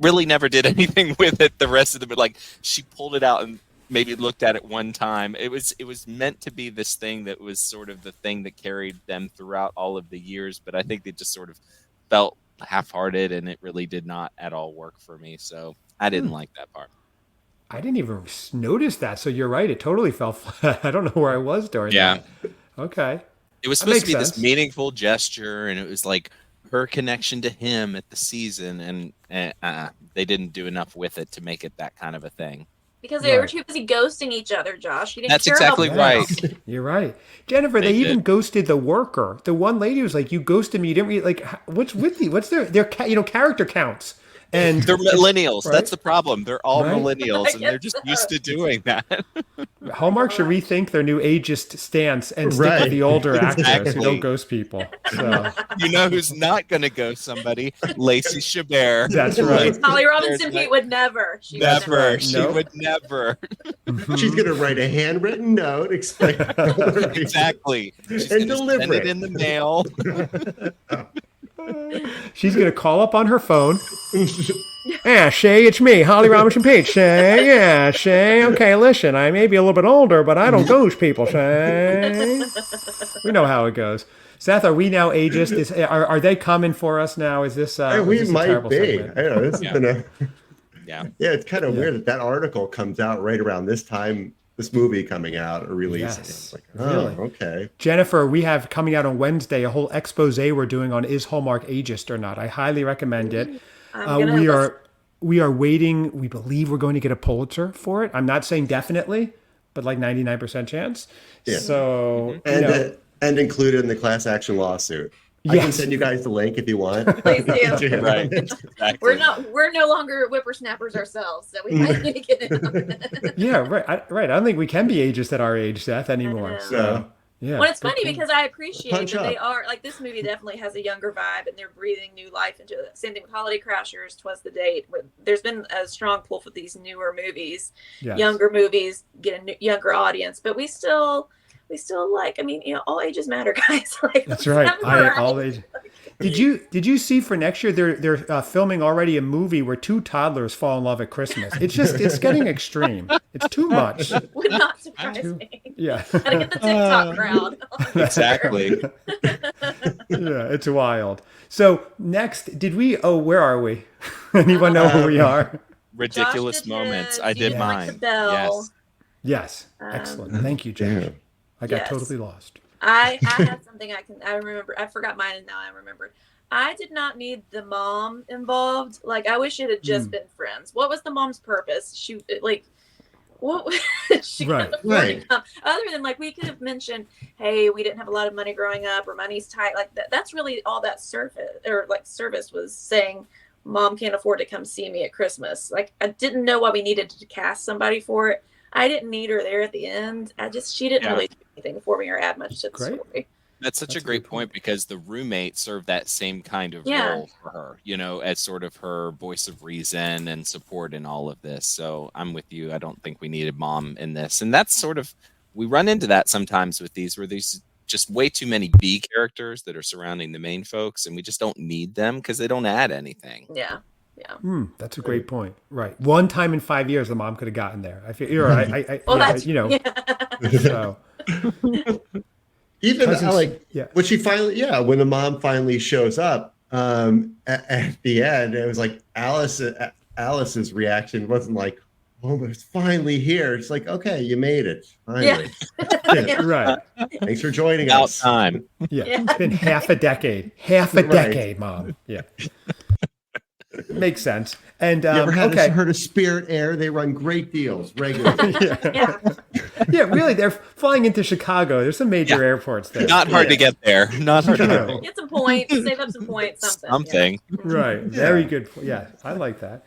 really never did anything with it the rest of the, like, she pulled it out and maybe looked at it one time. It was meant to be this thing that was sort of the thing that carried them throughout all of the years, but I think they just sort of felt half-hearted, and it really did not at all work for me. So I didn't like that part. I didn't even notice that. So you're right. It totally fell flat. I don't know where I was during that. Okay. It was supposed to be this meaningful gesture, and it was like her connection to him at the season, and they didn't do enough with it to make it that kind of a thing. Because they were too busy ghosting each other, Josh. You didn't That's care exactly right. You're right. Jennifer, they even ghosted the worker. The one lady was like, you ghosted me. You didn't like, what's with you? What's their character counts? And they're millennials. Right? That's the problem. They're all millennials, and they're just used to doing that. Hallmark should rethink their new ageist stance and stick with the older actors who don't ghost people. So. You know who's not going to ghost somebody? Lacey Chabert. That's right. Holly Robinson Pete would never. She would never. She's going to write a handwritten note. Exactly. She's and deliver send it in the mail. She's going to call up on her phone. Yeah, Shay, it's me, Holly Robinson Page. Shay, yeah, Shay. Okay, listen, I may be a little bit older, but I don't ghost people, Shay. We know how it goes. Seth, are we now ageist? Are they coming for us now? Is this we is this might be. segment? I don't know. This has been a Yeah. yeah. It's kind of weird that article comes out right around this time. This movie coming out or releasing. Yes, Like, really. Okay. Jennifer, we have coming out on Wednesday a whole expose we're doing on is Hallmark ageist or not. I highly recommend it. We are waiting. We believe we're going to get a Pulitzer for it. I'm not saying definitely, but like 99% chance. Yeah. So and included in the class action lawsuit. I can send you guys the link if you want. Please do. Right. Exactly. We're no longer whippersnappers ourselves, so we might need to get in on it. Yeah, right. I don't think we can be ageist at our age, Seth, anymore. So yeah. Well, it's funny because I appreciate Punch that up. they are like this movie definitely has a younger vibe and they're breathing new life into it. Same thing with Holiday Crashers, Twas the Date. There's been a strong pull for these newer movies, younger movies, get a younger audience, but we still like. I mean, all ages matter, guys. Like that's right. All ages. Did you see for next year they're filming already a movie where two toddlers fall in love at Christmas? It's getting extreme. It's too much. Would not surprise me. Yeah. Gotta get the TikTok crowd. Exactly. Yeah, it's wild. So next, where are we? Anyone know who we are? Ridiculous Josh did moments. his. I did You mine. like the bell. Yes. Excellent. Thank you, Josh. I got totally lost. I had something I remember. I forgot mine and now I remember. I did not need the mom involved. Like, I wish it had just been friends. What was the mom's purpose? She what she couldn't afford to come. Other than like we could have mentioned, hey, we didn't have a lot of money growing up or money's tight. Like that's really all that service was saying. Mom can't afford to come see me at Christmas. Like I didn't know why we needed to cast somebody for it. I didn't need her there at the end. She didn't really do anything for me or add much to the story. That's such a great point because the roommate served that same kind of role for her, as sort of her voice of reason and support in all of this. So I'm with you. I don't think we needed mom in this. And that's sort of, we run into that sometimes with these, where there's just way too many B characters that are surrounding the main folks and we just don't need them because they don't add anything. Yeah. That's a great point. Right. One time in 5 years, the mom could have gotten there. I feel you're right. So. Even when she finally, when the mom finally shows up at the end, it was like Alice's reaction wasn't like, "Oh, it's finally here." It's like, "Okay, you made it finally." Yeah. Right. Thanks for joining About us. time. Yeah, it's been half a decade, Mom. Yeah. Makes sense. And you ever heard of Spirit Air? They run great deals regularly. Yeah, really. They're flying into Chicago. There's some major airports there. Not hard to get there. Not hard to get there. Get some points. Save up some points. Something. Right. Very good. Yeah, I like that.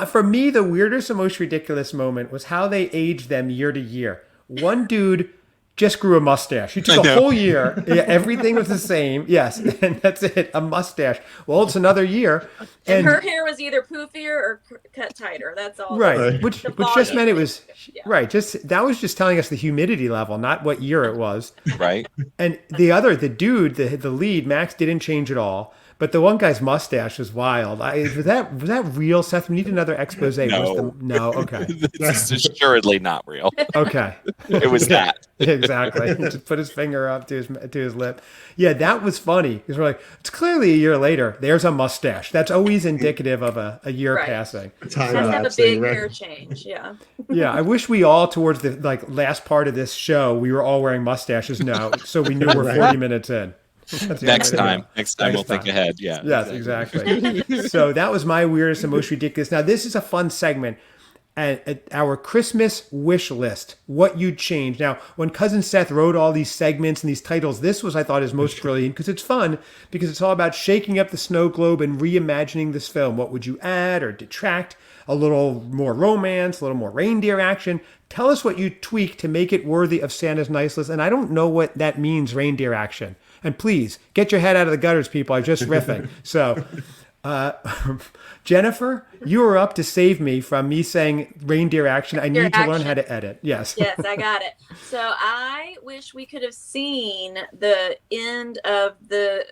For me, the weirdest and most ridiculous moment was how they aged them year to year. One dude just grew a mustache. He took a whole year. Yeah, everything was the same. Yes, and that's it. A mustache. Well, it's another year. And her hair was either poofier or cut tighter. That's all. Right. Which just meant it was right. That was just telling us the humidity level, not what year it was. Right. And the dude, the lead, Max, didn't change at all. But the one guy's mustache was wild. Was that real, Seth? We need another expose. No. Okay. It's assuredly not real. Okay. It was that. Exactly. He just put his finger up to his lip. Yeah, that was funny because we're like, it's clearly a year later. There's a mustache. That's always indicative of a year passing. Time has to have a big hair change. Yeah. Yeah, I wish we all towards the last part of this show we were all wearing mustaches now, so we knew we're 40 minutes in. Next time we'll think ahead. Yeah. Yes, exactly. So that was my weirdest and most ridiculous. Now this is a fun segment. At our Christmas wish list, what you'd change. Now, when Cousin Seth wrote all these segments and these titles, this was, I thought, his most brilliant because it's fun, because it's all about shaking up the snow globe and reimagining this film. What would you add or detract? A little more romance, a little more reindeer action. Tell us what you tweak to make it worthy of Santa's nice list. And I don't know what that means, reindeer action. And please, get your head out of the gutters, people. I'm just riffing. So Jennifer, you were up to save me from me saying reindeer action. I need to learn action. how to edit. Yes. Yes, I got it. So I wish we could have seen the end of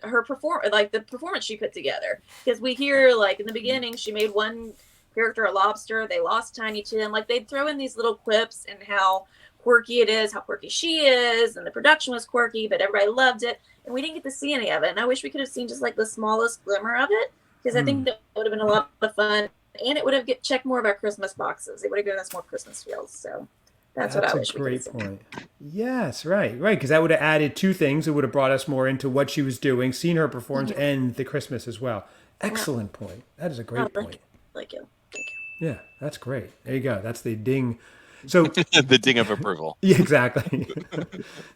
her performance she put together, because we hear like in the beginning she made one character a lobster. They lost Tiny Tim. Like they'd throw in these little quips and how quirky it is, how quirky she is, and the production was quirky, but everybody loved it, and we didn't get to see any of it. And I wish we could have seen just like the smallest glimmer of it, because I think that would have been a lot of fun, and it would have checked more of our Christmas boxes. It would have given us more Christmas feels. So that's what I wish we could have seen. Great point. Yes, right, because that would have added two things. It would have brought us more into what she was doing, seen her performance, and the Christmas as well. Excellent point. That is a great point. Thank you. Yeah, that's great. There you go. That's the ding. So the ding of approval. Yeah, exactly.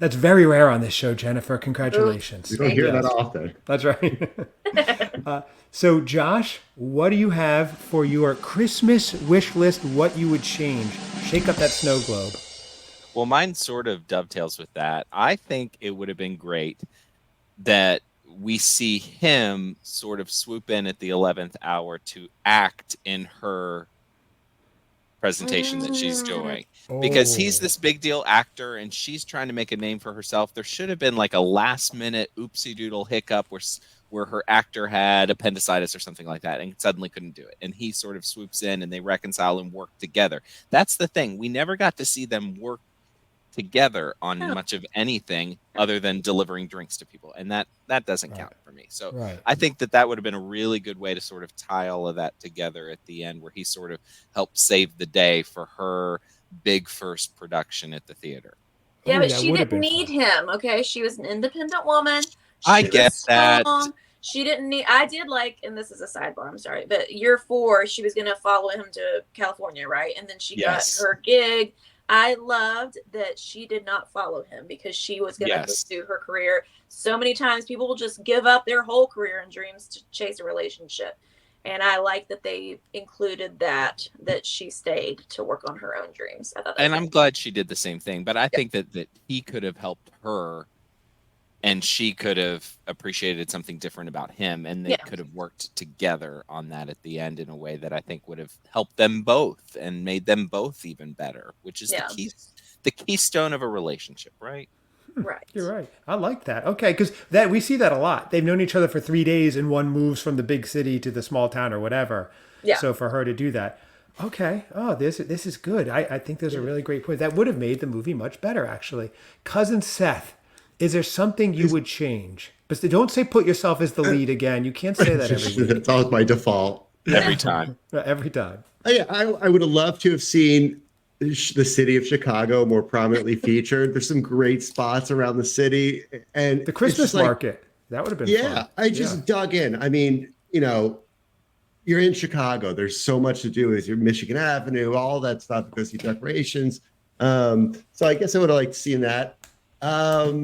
That's very rare on this show, Jennifer. Congratulations. You don't hear that often. That's right. So Josh, what do you have for your Christmas wish list? What you would change? Shake up that snow globe. Well, mine sort of dovetails with that. I think it would have been great that we see him sort of swoop in at the 11th hour to act in her presentation that she's doing, because he's this big deal actor and she's trying to make a name for herself. There should have been like a last minute oopsie doodle hiccup where her actor had appendicitis or something like that and suddenly couldn't do it, and he sort of swoops in and they reconcile and work together. That's the thing, we never got to see them work together on much of anything other than delivering drinks to people, and that doesn't count for me. So I think that would have been a really good way to sort of tie all of that together at the end, where he sort of helped save the day for her big first production at the theater. Yeah, but she didn't need him. Okay, she was an independent woman. I get that. She didn't need. I did like, and this is a sidebar, I'm sorry, but year 4 she was going to follow him to California, right? And then she got her gig. I loved that she did not follow him, because she was going to pursue her career. So many times people will just give up their whole career and dreams to chase a relationship. And I like that they included that she stayed to work on her own dreams. I thought that I'm glad she did the same thing. But I think that he could have helped her, and she could have appreciated something different about him, and they could have worked together on that at the end in a way that I think would have helped them both and made them both even better, which is the keystone of a relationship, right? Right. You're right. I like that. Okay, because we see that a lot. They've known each other for 3 days, and one moves from the big city to the small town or whatever. Yeah. So for her to do that, okay. Oh, this is good. I think those are really great points. That would have made the movie much better, actually. Cousin Seth, is there something you would change? But don't say put yourself as the lead again. You can't say that every week. That's always by default. Every time. Every time. I would have loved to have seen the city of Chicago more prominently featured. There's some great spots around the city, and the Christmas market, that would have been fun. I just dug in. I mean, you're in Chicago. There's so much to do. Is your Michigan Avenue, all that stuff. Go see decorations. So I guess I would have liked seeing that. I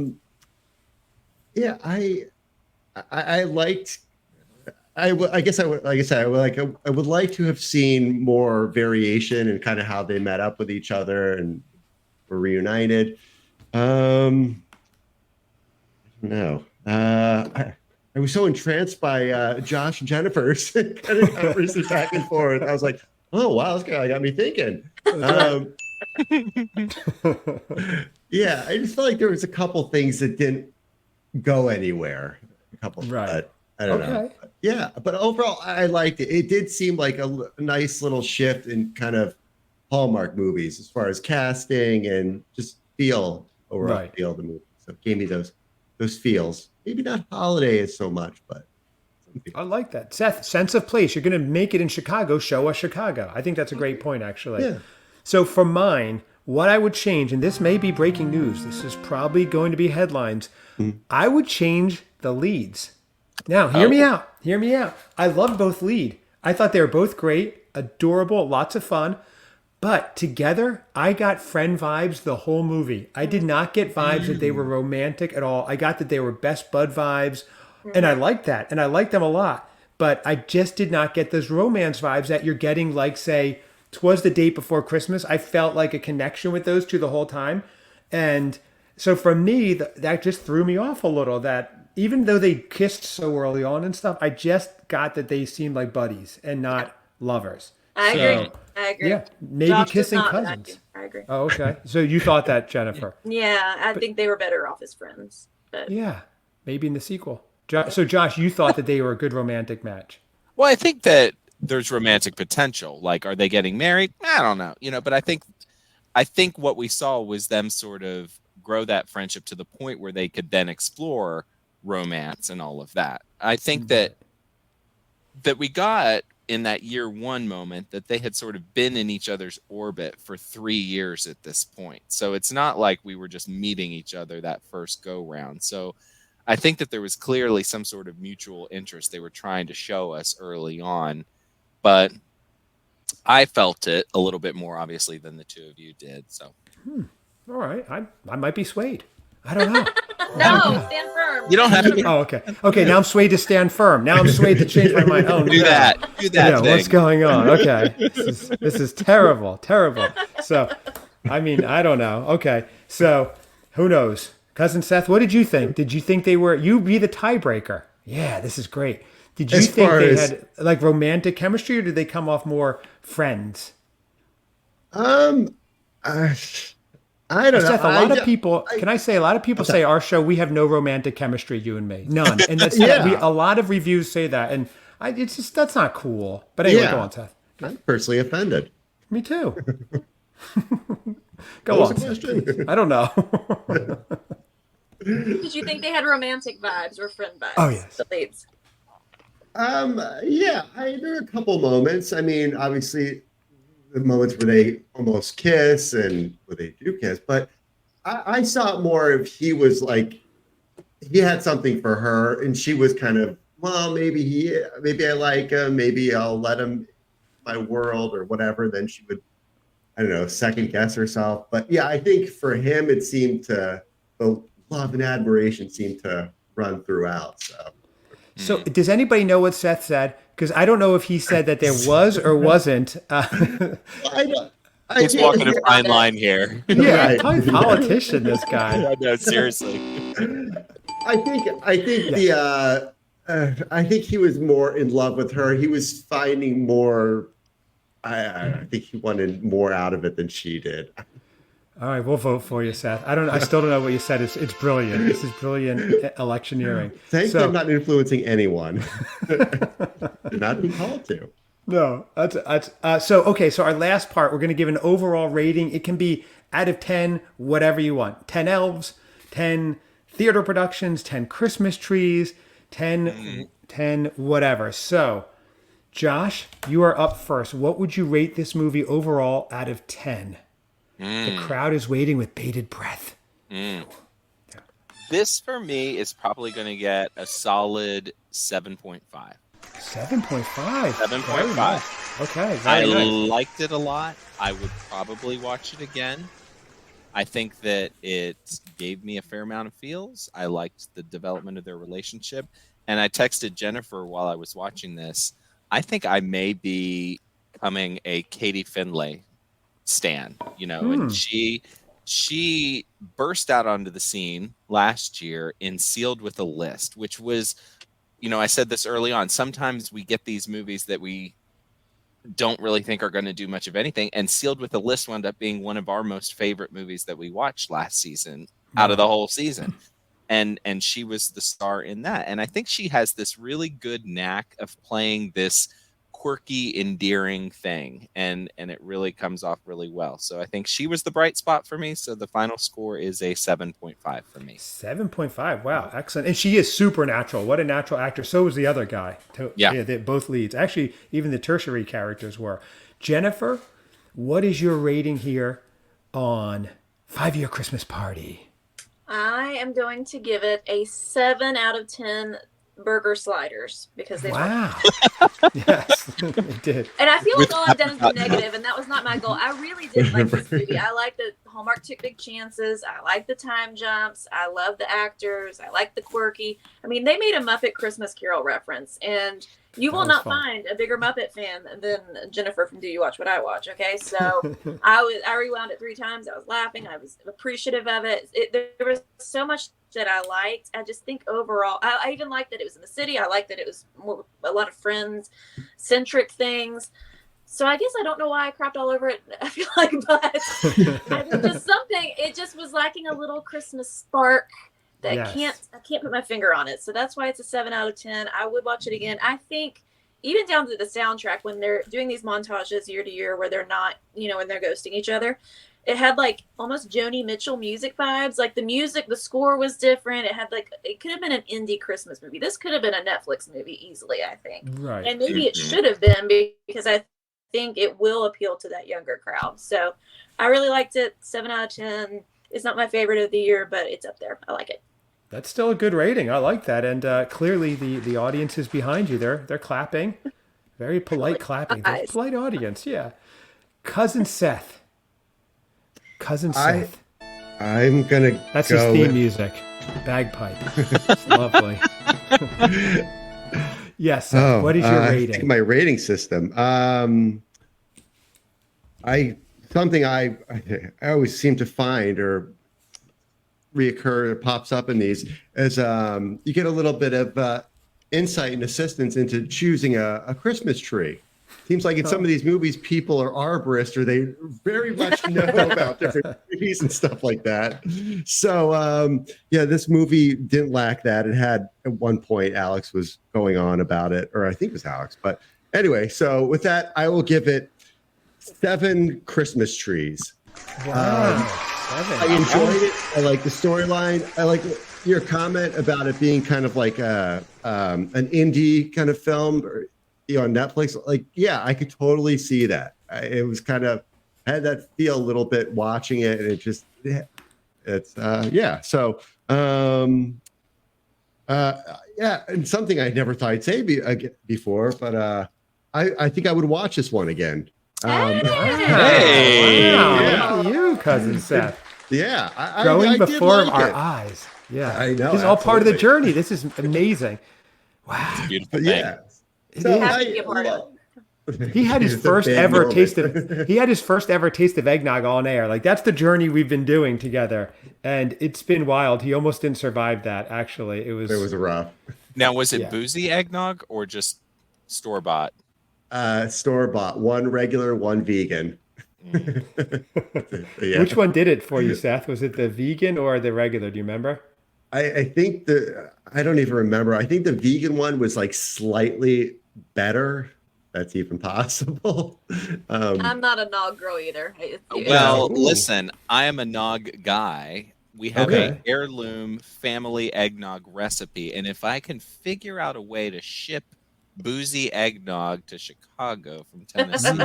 liked. I would like to have seen more variation in kind of how they met up with each other and were reunited. I don't know. I was so entranced by Josh and Jennifer's kind of conversation back and forth. I was like, oh wow, this guy got me thinking. I just felt like there was a couple things that didn't go anywhere. But I don't know. But overall, I liked it. It did seem like a nice little shift in kind of Hallmark movies as far as casting and just feel of the movie. So it gave me those feels. Maybe not holiday so much, but I like that. Seth, sense of place. You're going to make it in Chicago. Show us Chicago. I think that's a great point, actually. Yeah. So for mine, what I would change, and this may be breaking news. This is probably going to be headlines. I would change the leads. Now, hear me out. Hear me out. I loved both lead. I thought they were both great, adorable, lots of fun. But together, I got friend vibes the whole movie. I did not get vibes that they were romantic at all. I got that they were best bud vibes. And I liked that. And I liked them a lot. But I just did not get those romance vibes that you're getting, like, say, 'Twas the Date Before Christmas. I felt like a connection with those two the whole time. And so for me, that just threw me off a little, that even though they kissed so early on and stuff, I just got that they seemed like buddies and not lovers. I agree. I agree. Yeah, maybe Josh does kissing not, but cousins. I agree. Oh, okay. So you thought that, Jennifer? Yeah, I think they were better off as friends. But Yeah, maybe in the sequel. So Josh, you thought that they were a good romantic match. Well, I think that there's romantic potential. Like, are they getting married? I don't know. But I think what we saw was them sort of grow that friendship to the point where they could then explore romance and all of that. I think that we got in that year one moment that they had sort of been in each other's orbit for 3 years at this point. So it's not like we were just meeting each other that first go round. So I think that there was clearly some sort of mutual interest they were trying to show us early on, but I felt it a little bit more obviously than the two of you did. So, All right, I might be swayed. I don't know. no, stand firm. you don't have to Oh, okay. Okay, now I'm swayed to stand firm. Now I'm swayed to change my mind. Oh, do no. that. Do that. Yeah, thing. what's going on? Okay. This is terrible. So, I mean, I don't know. Okay. So, who knows? Cousin Seth, what did you think? Did you think you be the tiebreaker? Yeah, this is great. Did you think they had like romantic chemistry, or did they come off more friends? I don't know. Seth, a lot of people say our show, we have no romantic chemistry, you and me. None. And that's a lot of reviews say that. And it's just, that's not cool. But anyway, go on, Seth. I'm personally offended. Me too. Go on. Question? I don't know. Did you think they had romantic vibes or friend vibes? Oh, yes. The leads. Yeah, there are a couple moments. I mean, obviously, the moments where they almost kiss and where they do kiss, but I saw it more if he was like, he had something for her, and she was kind of, well, maybe I like him, maybe I'll let him in my world or whatever. Then she would, I don't know, second guess herself. But yeah, I think for him, it seemed the love and admiration seemed to run throughout. So does anybody know what Seth said? Because I don't know if he said that there was or wasn't. He's walking a fine line here. Yeah, right. Politician, this guy. No, seriously. I think he was more in love with her. He was finding more. I think he wanted more out of it than she did. All right, we'll vote for you, Seth. I still don't know what you said. It's brilliant. This is brilliant electioneering. Thankfully, I'm not influencing anyone. Did not be called to. No, so okay. So our last part, we're going to give an overall rating. It can be out of 10, whatever you want. 10 elves, 10 theater productions, 10 Christmas trees, 10 whatever. So, Josh, you are up first. What would you rate this movie overall out of 10? The crowd is waiting with bated breath. This, for me, is probably going to get a solid 7.5. 7.5. 7.5. Nice. Okay. I Nice. liked it a lot. I would probably watch it again. I think that it gave me a fair amount of feels. I liked the development of their relationship. And I texted Jennifer while I was watching this. I think I may be becoming a Katie Finlay stan, and she burst out onto the scene last year in Sealed with a List, which was, I said this early on, sometimes we get these movies that we don't really think are going to do much of anything, and Sealed with a List wound up being one of our most favorite movies that we watched last season out of the whole season. And she was the star in that. And I think she has this really good knack of playing this quirky, endearing thing, and it really comes off really well. So I think she was the bright spot for me. So the final score is a 7.5 for me. 7.5. Wow, excellent. And she is supernatural. What a natural actor. So was the other guy. Yeah, they both leads. Actually, even the tertiary characters were. Jennifer, what is your rating here on 5-Year Christmas Party? I am going to give it a 7 out of 10 burger sliders because they were. Yes, it did. And I feel like all I've done is been negative, and that was not my goal. I really did like this movie. I like the Hallmark took big chances. I like the time jumps. I love the actors. I like the quirky. I mean, they made a Muppet Christmas Carol reference, and you will not find a bigger Muppet fan than Jennifer from Do You Watch What I Watch? Okay, so I rewound it 3 times. I was laughing. I was appreciative of it. There was so much that I liked. I just think overall, I even liked that it was in the city. I liked that it was a lot of Friends-centric things. So I guess I don't know why I crapped all over it, I feel like, but it just was lacking a little Christmas spark that I can't put my finger on it. So that's why it's a 7 out of 10. I would watch it again. I think even down to the soundtrack, when they're doing these montages year to year where they're not, when they're ghosting each other, it had like almost Joni Mitchell music vibes. Like the score was different. It could have been an indie Christmas movie. This could have been a Netflix movie easily, I think. Right. And maybe it should have been, because I think it will appeal to that younger crowd. So I really liked it. 7 out of 10. It's not my favorite of the year, but it's up there. I like it. That's still a good rating. I like that. And clearly the audience is behind you. They're clapping. Very polite clapping. Very polite audience. Yeah. Cousin Seth. I'm gonna. That's his theme music. Bagpipe. It's lovely. Yes. What is your rating? I think my rating system. I always seem to find or reoccur or pops up in these is you get a little bit of insight and assistance into choosing a Christmas tree. Seems like in some of these movies, people are arborists or they very much know about different trees and stuff like that. So, this movie didn't lack that. It had, at one point, Alex was going on about it, or I think it was Alex. But anyway, so with that, I will give it 7 Christmas trees. Wow. I enjoyed it. I like the storyline. I like your comment about it being kind of like an indie kind of film on Netflix. Like, yeah, I could totally see that. It was kind of had that feel a little bit watching it, and So, and something I never thought I'd say before, but I think I would watch this one again. Wow. Look at you, Cousin Seth. Yeah. Growing I before like our it. eyes. Yeah. I know. This is all part of the journey. This is amazing. Wow. It's a beautiful thing. Yeah. So Happy to be a part of it. He had his first ever taste of eggnog on air. Like, that's the journey we've been doing together. And it's been wild. He almost didn't survive that, actually. It was rough. Now, was it boozy eggnog or just store-bought? Store-bought. 1 regular, 1 vegan. Yeah. Which one did it for you, Seth? Was it the vegan or the regular? Do you remember? I think I don't even remember. I think the vegan one was like slightly better. That's even possible. I'm not a nog girl either. Listen, I am a nog guy. We have an heirloom family eggnog recipe, and if I can figure out a way to ship boozy eggnog to Chicago from Tennessee,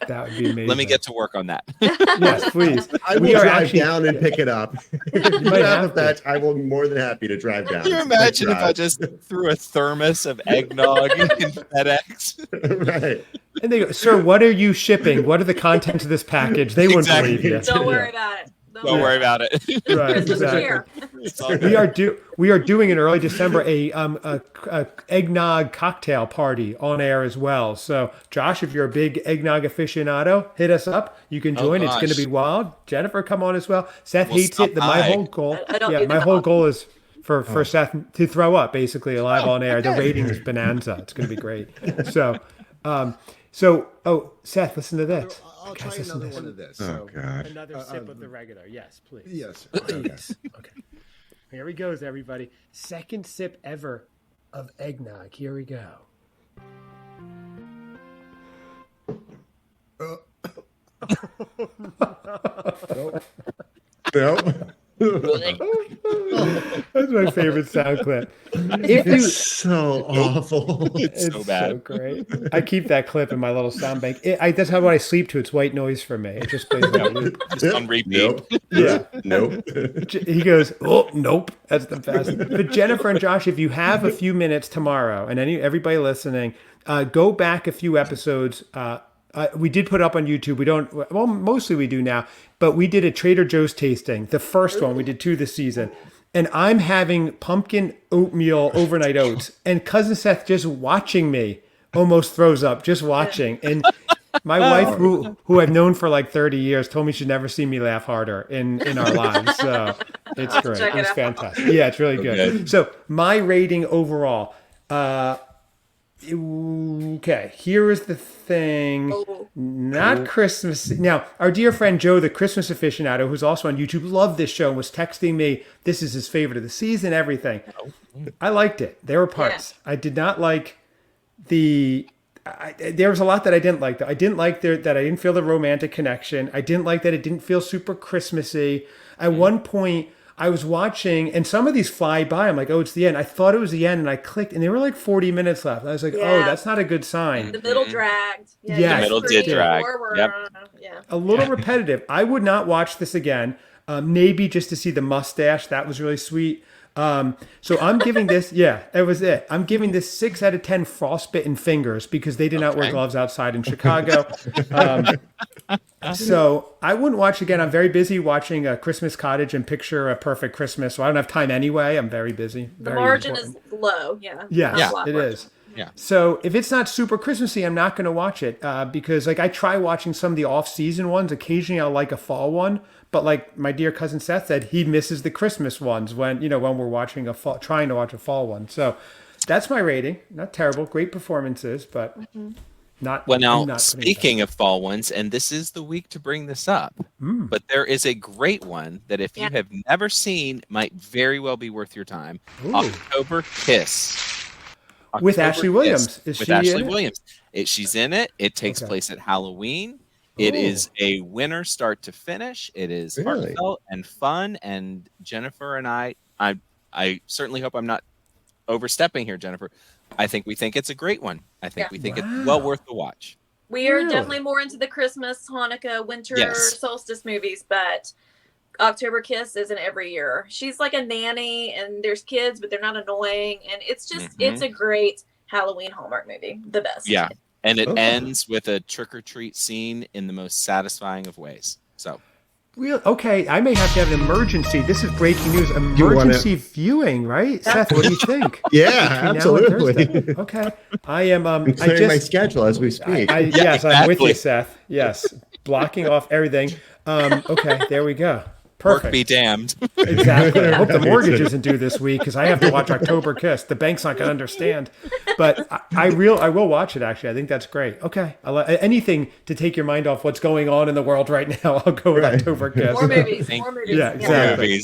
that would be amazing. Let me get to work on that. Yes, please. I will drive down and pick it up. I will be more than happy to drive down. Can you imagine if I just threw a thermos of eggnog in FedEx? Right. And they go, "Sir, what are you shipping? What are the contents of this package?" They wouldn't believe you. Don't worry about it. Don't worry about it. Right, exactly. We are doing in early December a eggnog cocktail party on air as well. So, Josh, if you're a big eggnog aficionado, hit us up. You can join. It's going to be wild. Jennifer, come on as well. Seth hates it. My whole goal. My whole goal is for Seth to throw up basically live on air. The ratings bonanza. It's going to be great. So, Seth, listen to this. I'll try another one of this. Oh, God. Another sip of the regular. Yes, please. Yes. Yes. Okay. Here he goes, everybody. Second sip ever of eggnog. Here we go. Nope. That's my favorite sound clip. It's so awful. It's so bad. So great. I keep that clip in my little sound bank. That's how I sleep to. It's white noise for me. It just plays on loop. Just on repeat. Nope. Yeah. Nope. He goes, "Oh, nope." That's the best. But Jennifer and Josh, if you have a few minutes tomorrow, and everybody listening, go back a few episodes We did put up on YouTube. We don't, well, mostly we do now, but we did a Trader Joe's tasting. The first one, we did 2 this season. And I'm having pumpkin oatmeal overnight oats. And Cousin Seth just watching me almost throws up, just watching. And my wife, who I've known for like 30 years, told me she'd never seen me laugh harder in our lives. So it's great. It's fantastic. Yeah, it's really good. So my rating overall, okay, here is the thing. Not Christmas. Now, our dear friend Joe, the Christmas aficionado, who's also on YouTube, loved this show and was texting me, this is his favorite of the season, everything. I liked it. There were parts. I did not like there was a lot that I didn't like, though. I didn't like that I didn't feel the romantic connection. I didn't like that it didn't feel super Christmassy. At one point, I was watching, and some of these fly by. I'm like, oh, it's the end. I thought it was the end, and I clicked, and there were like 40 minutes left. I was like, oh, that's not a good sign. The middle dragged. Yeah, the middle did drag. Yep. A little repetitive. I would not watch this again. Maybe just to see the mustache. That was really sweet. So I'm giving this, that was it. I'm giving this 6 out of 10 frostbitten fingers because they did not wear gloves outside in Chicago. So I wouldn't watch again. I'm very busy watching a Christmas Cottage and Picture a Perfect Christmas. So I don't have time anyway. I'm very busy. The margin is low. Yeah. Yes, it is. Yeah. So if it's not super Christmassy, I'm not going to watch it because like I try watching some of the off-season ones. Occasionally I'll like a fall one. But like my dear cousin Seth said, he misses the Christmas ones when we're watching trying to watch a fall one. So that's my rating. Not terrible. Great performances, but not. Well, now speaking of fall ones, and this is the week to bring this up, but there is a great one that if you have never seen, might very well be worth your time. Ooh. October Kiss. With Ashley Williams. Is she Ashley in it? Williams. She's in it. It takes place at Halloween. It is a winner start to finish. It is heartfelt and fun. And Jennifer and I certainly hope I'm not overstepping here, Jennifer. I think we think it's a great one. I think we think it's well worth the watch. We are definitely more into the Christmas, Hanukkah, winter solstice movies, but October Kiss isn't every year. She's like a nanny and there's kids, but they're not annoying. And it's just, it's a great Halloween Hallmark movie. The best. Yeah. And it ends with a trick-or-treat scene in the most satisfying of ways. So, okay, I may have to have an emergency. This is breaking news. Emergency viewing, right? Seth, what do you think? Yeah, absolutely. Okay, I am. I'm clearing my schedule as we speak. Yes, I'm with you, Seth. Yes, blocking off everything. Okay, there we go. Perfect. Work be damned. Exactly. I hope the mortgage isn't due this week because I have to watch October Kiss. The bank's not going to understand. But I will watch it, actually. I think that's great. Okay. Anything to take your mind off what's going on in the world right now, I'll go with October Kiss. More movies. Yeah, exactly.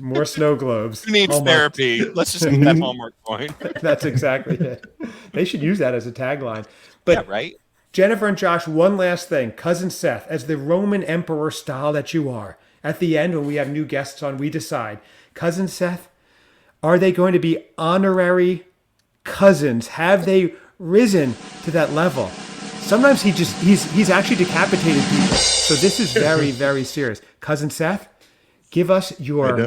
More snow globes. Who needs therapy? Let's just get that Hallmark point. That's exactly it. They should use that as a tagline. But right? Jennifer and Josh, one last thing. Cousin Seth, as the Roman emperor style that you are, at the end, when we have new guests on, we decide, Cousin Seth, are they going to be honorary cousins? Have they risen to that level? Sometimes he's actually decapitated people. So this is very, very serious. Cousin Seth, give us your...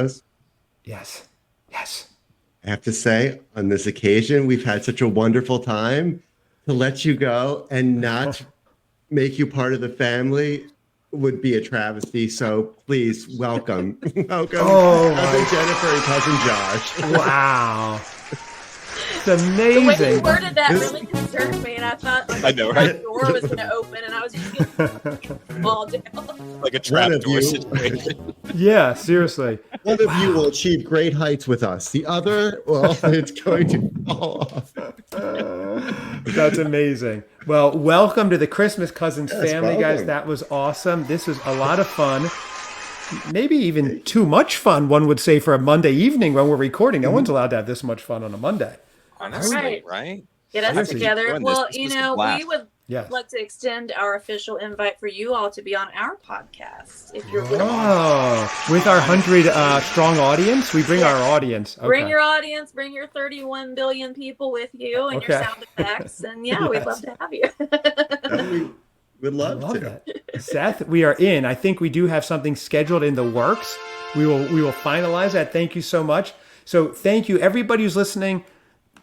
Yes. I have to say, on this occasion, we've had such a wonderful time. To let you go and not make you part of the family would be a travesty. So please welcome cousin Jennifer and cousin Josh. Wow. It's amazing. The way you worded that really concerned me, and I thought the door was going to open, and I was just going to fall down. Like a trap door situation. Yeah, seriously. One of you will achieve great heights with us. The other, well, it's going to fall off. That's amazing. Well, welcome to the Christmas Cousins family, guys. That was awesome. This was a lot of fun. Maybe even too much fun, one would say, for a Monday evening when we're recording. No one's allowed to have this much fun on a Monday. Honestly, right? Get us together. Well, we would Yes. like to extend our official invite for you all to be on our podcast if you're willing. Oh, with our 100 strong audience, we bring our audience. Okay. Bring your audience, bring your 31 billion people with you and your sound effects, and we'd love to have you. We'd love to. That. Seth, we are in. I think we do have something scheduled in the works. We will finalize that. Thank you so much. So thank you, everybody who's listening.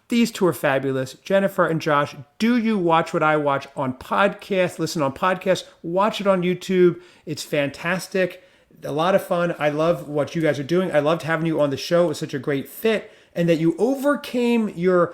These two are fabulous. Jennifer and Josh, do you watch what I watch on podcast? Listen on podcast. Watch it on YouTube. It's fantastic. A lot of fun. I love what you guys are doing. I loved having you on the show. It was such a great fit. And that you overcame your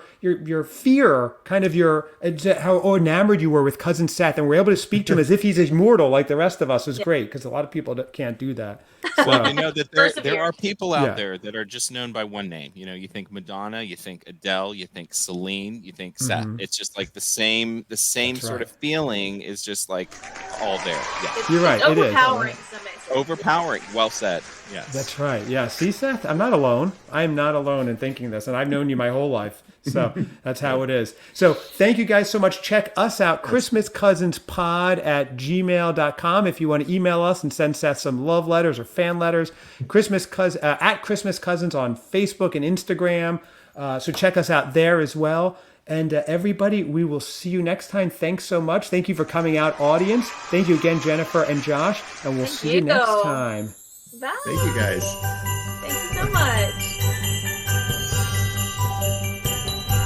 fear, kind of how enamored you were with cousin Seth, and were able to speak to him as if he's immortal like the rest of us. Is great, because a lot of people can't do that. So, well, I know that there are people out there that are just known by one name. You know, you think Madonna, you think Adele, you think Celine, you think Seth. It's just like the same sort of feeling is just like all there. Yeah, you're right. It's overpowering. Overpowering. Well said. Yes. That's right. Yeah. See, Seth, I'm not alone. I am not alone in thinking this, and I've known you my whole life. So that's how it is. So thank you guys so much. Check us out, christmascousinspod@gmail.com if you want to email us and send Seth some love letters or fan letters. at Christmas Cousins on Facebook and Instagram. So check us out there as well. And everybody, we will see you next time. Thanks so much. Thank you for coming out, audience. Thank you again, Jennifer and Josh. And we'll see you next time. Bye. Thank you, guys.